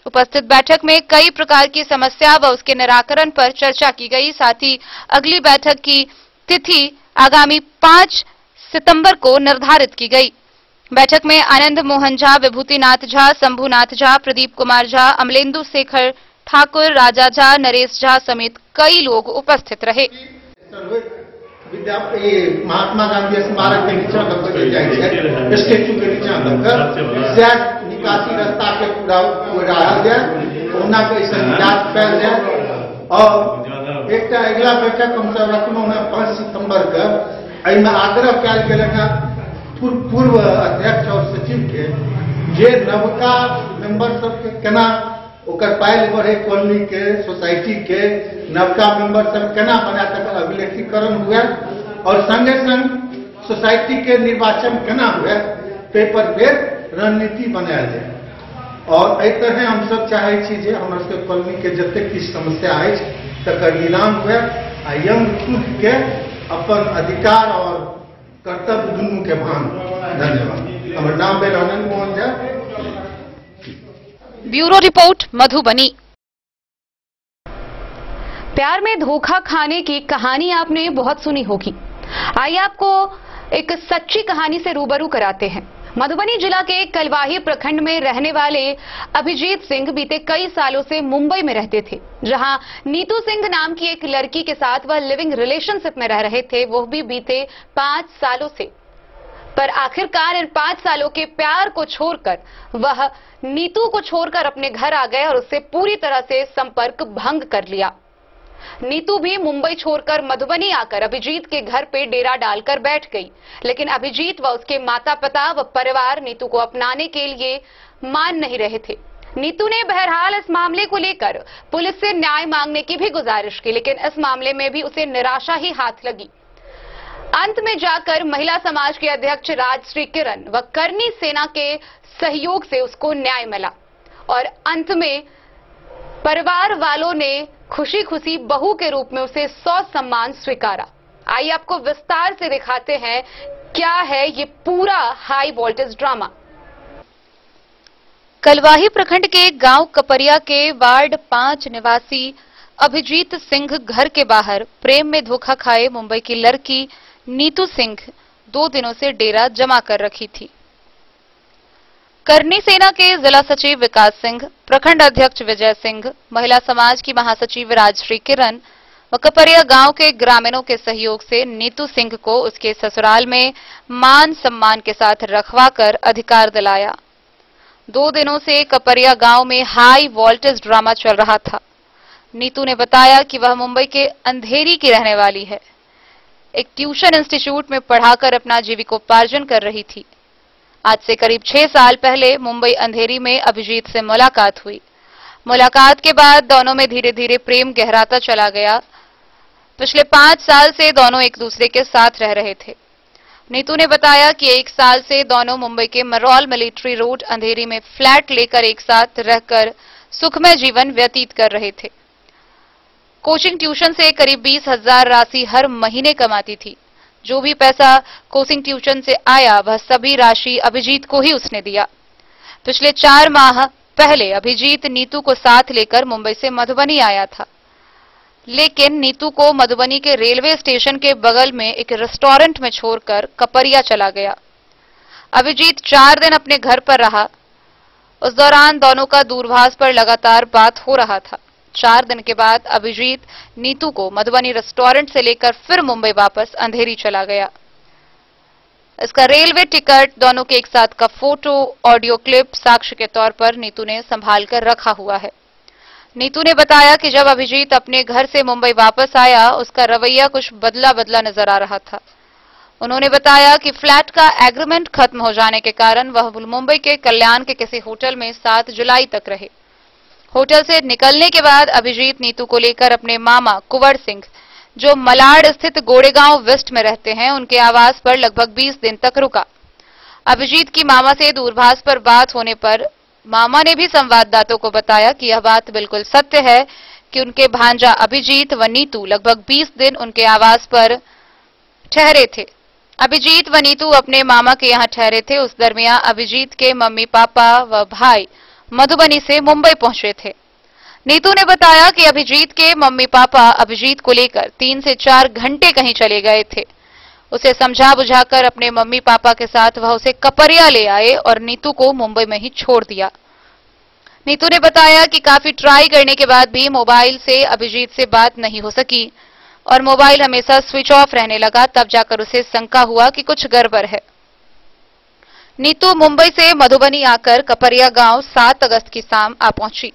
उपस्थित बैठक में कई प्रकार की समस्या व उसके निराकरण पर चर्चा की गई। साथ ही अगली बैठक की तिथि आगामी 5 सितंबर को निर्धारित की गई। बैठक में आनंद मोहन झा, विभूतिनाथ झा, शंभुनाथ झा, प्रदीप कुमार झा, अमलेंदु शेखर ठाकुर, राजा झा, नरेश झा समेत कई लोग उपस्थित रहे। महात्मा गांधी स्मारक के नीचे स्टेचू के नीचे निकासी रास्ता के पूरा जाए और एक अगला बैठक हम सब रखना है 5 सितंबर के। आग्रह कल गया पूर्व अध्यक्ष और सचिव के जे नवका मेंबर सब के केना ओकर पायल बढ़े, कॉलोनी के सोसाइटी के नवका मेंबर सब केना बना तक अभिलेखीकरण हुए और संगे संग सोसाइटी के निर्वाचन केना हुए पेपर पे रणनीति बनाया जाए। और एहि तरह हम सब चाहे छी जे हमर सबके कॉलोनी के जते किछु समस्या अछि तकर निदान हुए आ यंग खुद के अपन अधिकार और कर्तव्य दुनू के भान। धन्यवाद। हमर नाम भेल आनंद मोहन झा। Bureau report Madhubani. प्यार में धोखा खाने की कहानी आपने बहुत सुनी होगी। आइए आपको एक सच्ची कहानी से रूबरू कराते हैं। मधुबनी जिला के कलवाही प्रखंड में रहने वाले अभिजीत सिंह बीते कई सालों से मुंबई में रहते थे, जहां नीतू सिंह नाम की एक लड़की के साथ वह लिविंग रिलेशनशिप में रह रहे थे, वो भी बीते 5 सालों से। पर आखिरकार इन 5 सालों के प्यार को छोड़कर वह नीतू को छोड़कर अपने घर आ गए और उससे पूरी तरह से संपर्क भंग कर लिया। नीतू भी मुंबई छोड़कर मधुबनी आकर अभिजीत के घर पे डेरा डालकर बैठ गई, लेकिन अभिजीत व उसके माता पिता व परिवार नीतू को अपनाने के लिए मान नहीं रहे थे। नीतू ने बहरहाल इस मामले को लेकर पुलिस से न्याय मांगने की भी गुजारिश की, लेकिन इस मामले में भी उसे निराशा ही हाथ लगी। अंत में जाकर महिला समाज के अध्यक्ष राजश्री किरण व करनी सेना के सहयोग से उसको न्याय मिला और अंत में परिवार वालों ने खुशी खुशी बहू के रूप में उसे 100 सम्मान स्वीकारा। आइए आपको विस्तार से दिखाते हैं क्या है ये पूरा हाई वोल्टेज ड्रामा। कलवाही प्रखंड के गांव कपरिया के वार्ड 5 निवासी अभिजीत सिंह घर के बाहर प्रेम में धोखा खाए मुंबई की लड़की नीतू सिंह 2 दिनों से डेरा जमा कर रखी थी। करनी सेना के जिला सचिव विकास सिंह, प्रखंड अध्यक्ष विजय सिंह, महिला समाज की महासचिव राजश्री किरण व कपरिया गांव के ग्रामीणों के सहयोग से नीतू सिंह को उसके ससुराल में मान सम्मान के साथ रखवाकर अधिकार दिलाया। 2 दिनों से कपरिया गांव में हाई वोल्टेज ड्रामा चल रहा था। नीतू ने बताया कि वह मुंबई के अंधेरी की रहने वाली है, एक ट्यूशन इंस्टीट्यूट में पढ़ाकर अपना जीविकोपार्जन कर रही थी। आज से करीब 6 साल पहले मुंबई अंधेरी में अभिजीत से मुलाकात हुई। मुलाकात के बाद दोनों में धीरे धीरे प्रेम गहराता चला गया। पिछले 5 साल से दोनों एक दूसरे के साथ रह रहे थे। नीतू ने बताया कि 1 साल से दोनों मुंबई के मरौल मिलिट्री रोड अंधेरी में फ्लैट लेकर एक साथ रहकर सुखमय जीवन व्यतीत कर रहे थे। कोचिंग ट्यूशन से करीब 20,000 राशि हर महीने कमाती थी। जो भी पैसा कोचिंग ट्यूशन से आया वह सभी राशि अभिजीत को ही उसने दिया। पिछले 4 माह पहले अभिजीत नीतू को साथ लेकर मुंबई से मधुबनी आया था, लेकिन नीतू को मधुबनी के रेलवे स्टेशन के बगल में एक रेस्टोरेंट में छोड़कर कपरिया चला गया। अभिजीत 4 दिन अपने घर पर रहा। उस दौरान दोनों का दूरभाष पर लगातार बात हो रहा था। 4 दिन के बाद अभिजीत नीतू को मधुबनी रेस्टोरेंट से लेकर फिर मुंबई वापस अंधेरी चला गया। इसका रेलवे टिकट, दोनों के एक साथ का फोटो, ऑडियो क्लिप साक्ष्य के तौर पर नीतू ने संभाल कर रखा हुआ है। नीतू ने बताया कि जब अभिजीत अपने घर से मुंबई वापस आया, उसका रवैया कुछ बदला बदला नजर आ रहा था। उन्होंने बताया कि फ्लैट का एग्रीमेंट खत्म हो जाने के कारण वह मुंबई के कल्याण के किसी होटल में 7 जुलाई तक रहे। होटल से निकलने के बाद अभिजीत नीतू को लेकर अपने मामा कुंवर सिंह, जो मलाड स्थित गोड़ेगांव वेस्ट में रहते हैं, उनके आवास पर लगभग 20 दिन तक रुका। अभिजीत की मामा से दूरभाष पर बात होने पर मामा ने भी संवाददाताओं को बताया कि यह बात बिल्कुल सत्य है कि उनके भांजा अभिजीत व नीतू लगभग 20 दिन उनके आवास पर ठहरे थे। अभिजीत व नीतू अपने मामा के यहाँ ठहरे थे। उस दरमियान अभिजीत के मम्मी पापा व भाई मधुबनी से मुंबई पहुंचे थे। नीतू ने बताया कि अभिजीत के मम्मी पापा अभिजीत को लेकर 3 से 4 घंटे कहीं चले गए थे। उसे समझा बुझाकर अपने मम्मी पापा के साथ वह उसे कपरिया ले आए और नीतू को मुंबई में ही छोड़ दिया। नीतू ने बताया कि काफी ट्राई करने के बाद भी मोबाइल से अभिजीत से बात नहीं हो सकी और मोबाइल हमेशा स्विच ऑफ रहने लगा। तब जाकर उसे शंका हुआ कि कुछ गड़बड़ है। नीतू मुंबई से मधुबनी आकर कपरिया गांव 7 अगस्त की शाम आ पहुंची,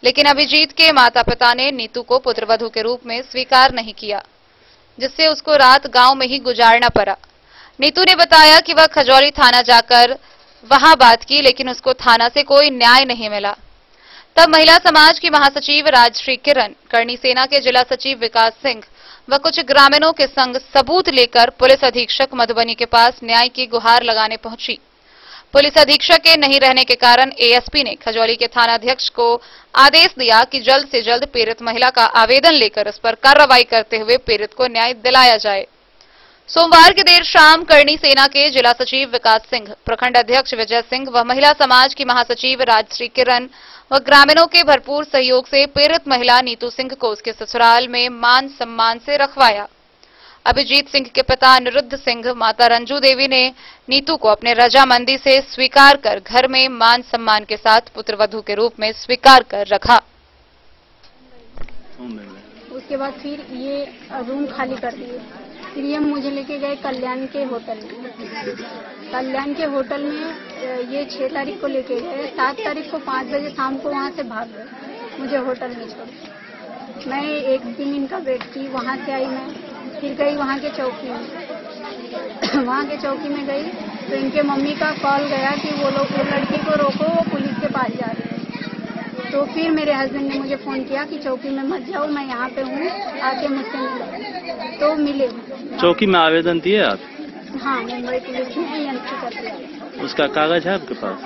लेकिन अभिजीत के माता पिता ने नीतू को पुत्रवधू के रूप में स्वीकार नहीं किया, जिससे उसको रात गांव में ही गुजारना पड़ा। नीतू ने बताया कि वह खजौली थाना जाकर वहां बात की, लेकिन उसको थाना से कोई न्याय नहीं मिला। तब महिला समाज की महासचिव राजश्री किरण, करनी सेना के जिला सचिव विकास सिंह व कुछ ग्रामीणों के संग सबूत लेकर पुलिस अधीक्षक मधुबनी के पास न्याय की गुहार लगाने पहुंची। पुलिस अधीक्षक के नहीं रहने के कारण एएसपी ने खजौली के थानाध्यक्ष को आदेश दिया कि जल्द से जल्द पीड़ित महिला का आवेदन लेकर उस पर कार्रवाई करते हुए पीड़ित को न्याय दिलाया जाए। सोमवार की देर शाम करनी सेना के जिला सचिव विकास सिंह, प्रखंड अध्यक्ष विजय सिंह व महिला समाज की महासचिव राजश्री किरण व ग्रामीणों के भरपूर सहयोग से पीड़ित महिला नीतू सिंह को उसके ससुराल में मान सम्मान से रखवाया। अभिजीत सिंह के पिता अनिरुद्ध सिंह, माता रंजू देवी ने नीतू को अपने रजामंदी से स्वीकार कर घर में मान सम्मान के साथ पुत्रवधू के रूप में स्वीकार कर रखा। उसके बाद फिर ये रूम खाली कर दिए। फिर ये मुझे लेके गए कल्याण के होटल में। कल्याण के होटल में ये 6 तारीख को लेके गए। 7 तारीख को 5 बजे शाम को वहाँ से भाग गए मुझे होटल में छोड़। मैं एक दिन इनका वेट की, वहाँ से आई मैं, फिर गई वहाँ के चौकी में। वहाँ के चौकी में गई तो इनके मम्मी का कॉल गया कि वो लड़की को रोको, वो पुलिस के पास जा रही है। तो फिर मेरे हस्बैंड ने मुझे फोन किया कि चौकी में मत जाओ, मैं यहाँ पे हूँ, आके मुझसे मिलो। तो मिले। चौकी में आवेदन दिए आप? हाँ, मुंबई पुलिस में एंट्री कर दिया। उसका कागज है आपके पास?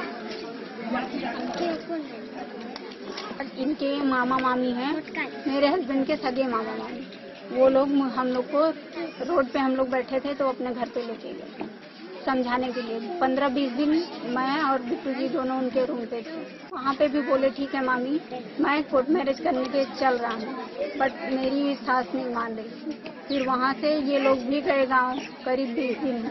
इनके मामा मामी हैं, मेरे हस्बैंड के सगे मामा मामी। वो लोग हम लोग को रोड पे हम लोग बैठे थे तो अपने घर पे लेके गए समझाने के लिए। 15-20 दिन मैं और बिट्टू जी दोनों उनके रूम पे थे। वहाँ पे भी बोले ठीक है मामी, मैं कोर्ट मैरिज करने के चल रहा हूँ, बट मेरी सास नहीं मान रही। फिर वहाँ से ये लोग भी गए गाँव, करीब 20 दिन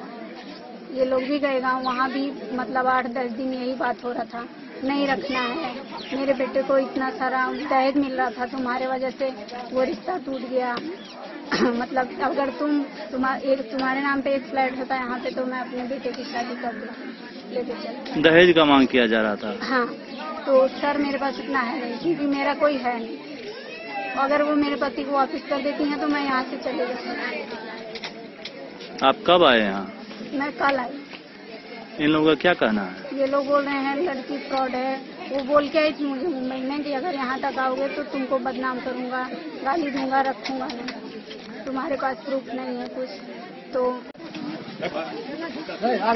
ये लोग भी गए गाँव। वहाँ भी मतलब 8-10 दिन यही बात हो रहा था, नहीं रखना है, मेरे बेटे को इतना सारा दहेज मिल रहा था, तुम्हारे वजह से वो रिश्ता टूट गया। मतलब अगर तुम्हारे नाम पे एक फ्लैट होता है यहाँ पे तो मैं अपने बेटे की शादी कर दूँ, लेके चल। दहेज का मांग किया जा रहा था? हाँ, तो सर मेरे पास इतना है नहीं, क्योंकि मेरा कोई है नहीं। अगर वो मेरे पति को वापस कर देती हैं तो मैं यहाँ से चले जाऊँगी। आप कब आए यहाँ? मैं कल आई। इन लोगों का क्या कहना है? ये लोग बोल रहे हैं लड़की फ्रॉड है। वो बोल के आई थी मुझे मुंबई में कि अगर यहाँ तक आओगे तो तुमको बदनाम करूँगा, गाली दूंगा, रखूँगा नहीं, तुम्हारे पास प्रूफ नहीं है कुछ। तो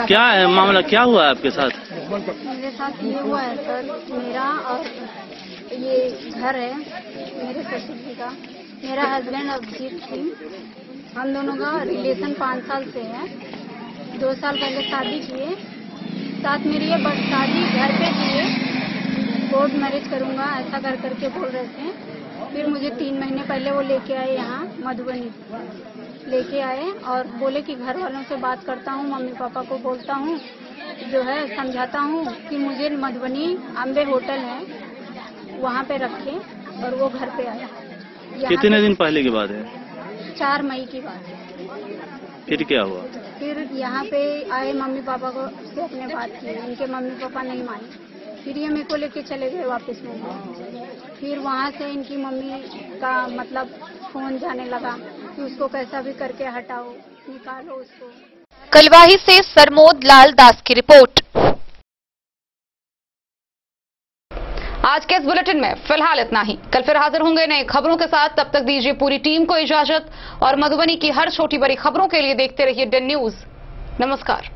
क्या है मामला, क्या हुआ है आपके साथ? मेरे साथ ये हुआ है सर, मेरा और ये घर है मेरे ससुर जी का, मेरा हस्बैंड अभिजीत सिंह, हम दोनों का रिलेशन 5 साल से है। 2 साल पहले शादी किए, साथ मेरी ये बस शादी घर पे किए, कोर्ट मैरिज करूँगा ऐसा कर करके बोल रहे थे। फिर मुझे 3 महीने पहले वो लेके आए यहाँ मधुबनी लेके आए और बोले कि घर वालों से बात करता हूँ, मम्मी पापा को बोलता हूँ, जो है समझाता हूँ कि मुझे मधुबनी अम्बे होटल है वहाँ पे रखे, और वो घर पे आया। कितने दिन पहले की बात है? 4 मई की बात है। फिर क्या हुआ? फिर यहाँ पे आए, मम्मी पापा को से अपने बात की, इनके मम्मी पापा नहीं माने। फिर ये मेरे को लेके चले गए वापस मुंबई। फिर वहाँ से इनकी मम्मी का मतलब फोन जाने लगा कि उसको कैसा भी करके हटाओ, निकालो उसको। कलवाही से सरमोद लाल दास की रिपोर्ट। आज के इस बुलेटिन में फिलहाल इतना ही। कल फिर हाजिर होंगे नई खबरों के साथ। तब तक दीजिए पूरी टीम को इजाजत और मधुबनी की हर छोटी बड़ी खबरों के लिए देखते रहिए डेन न्यूज। नमस्कार।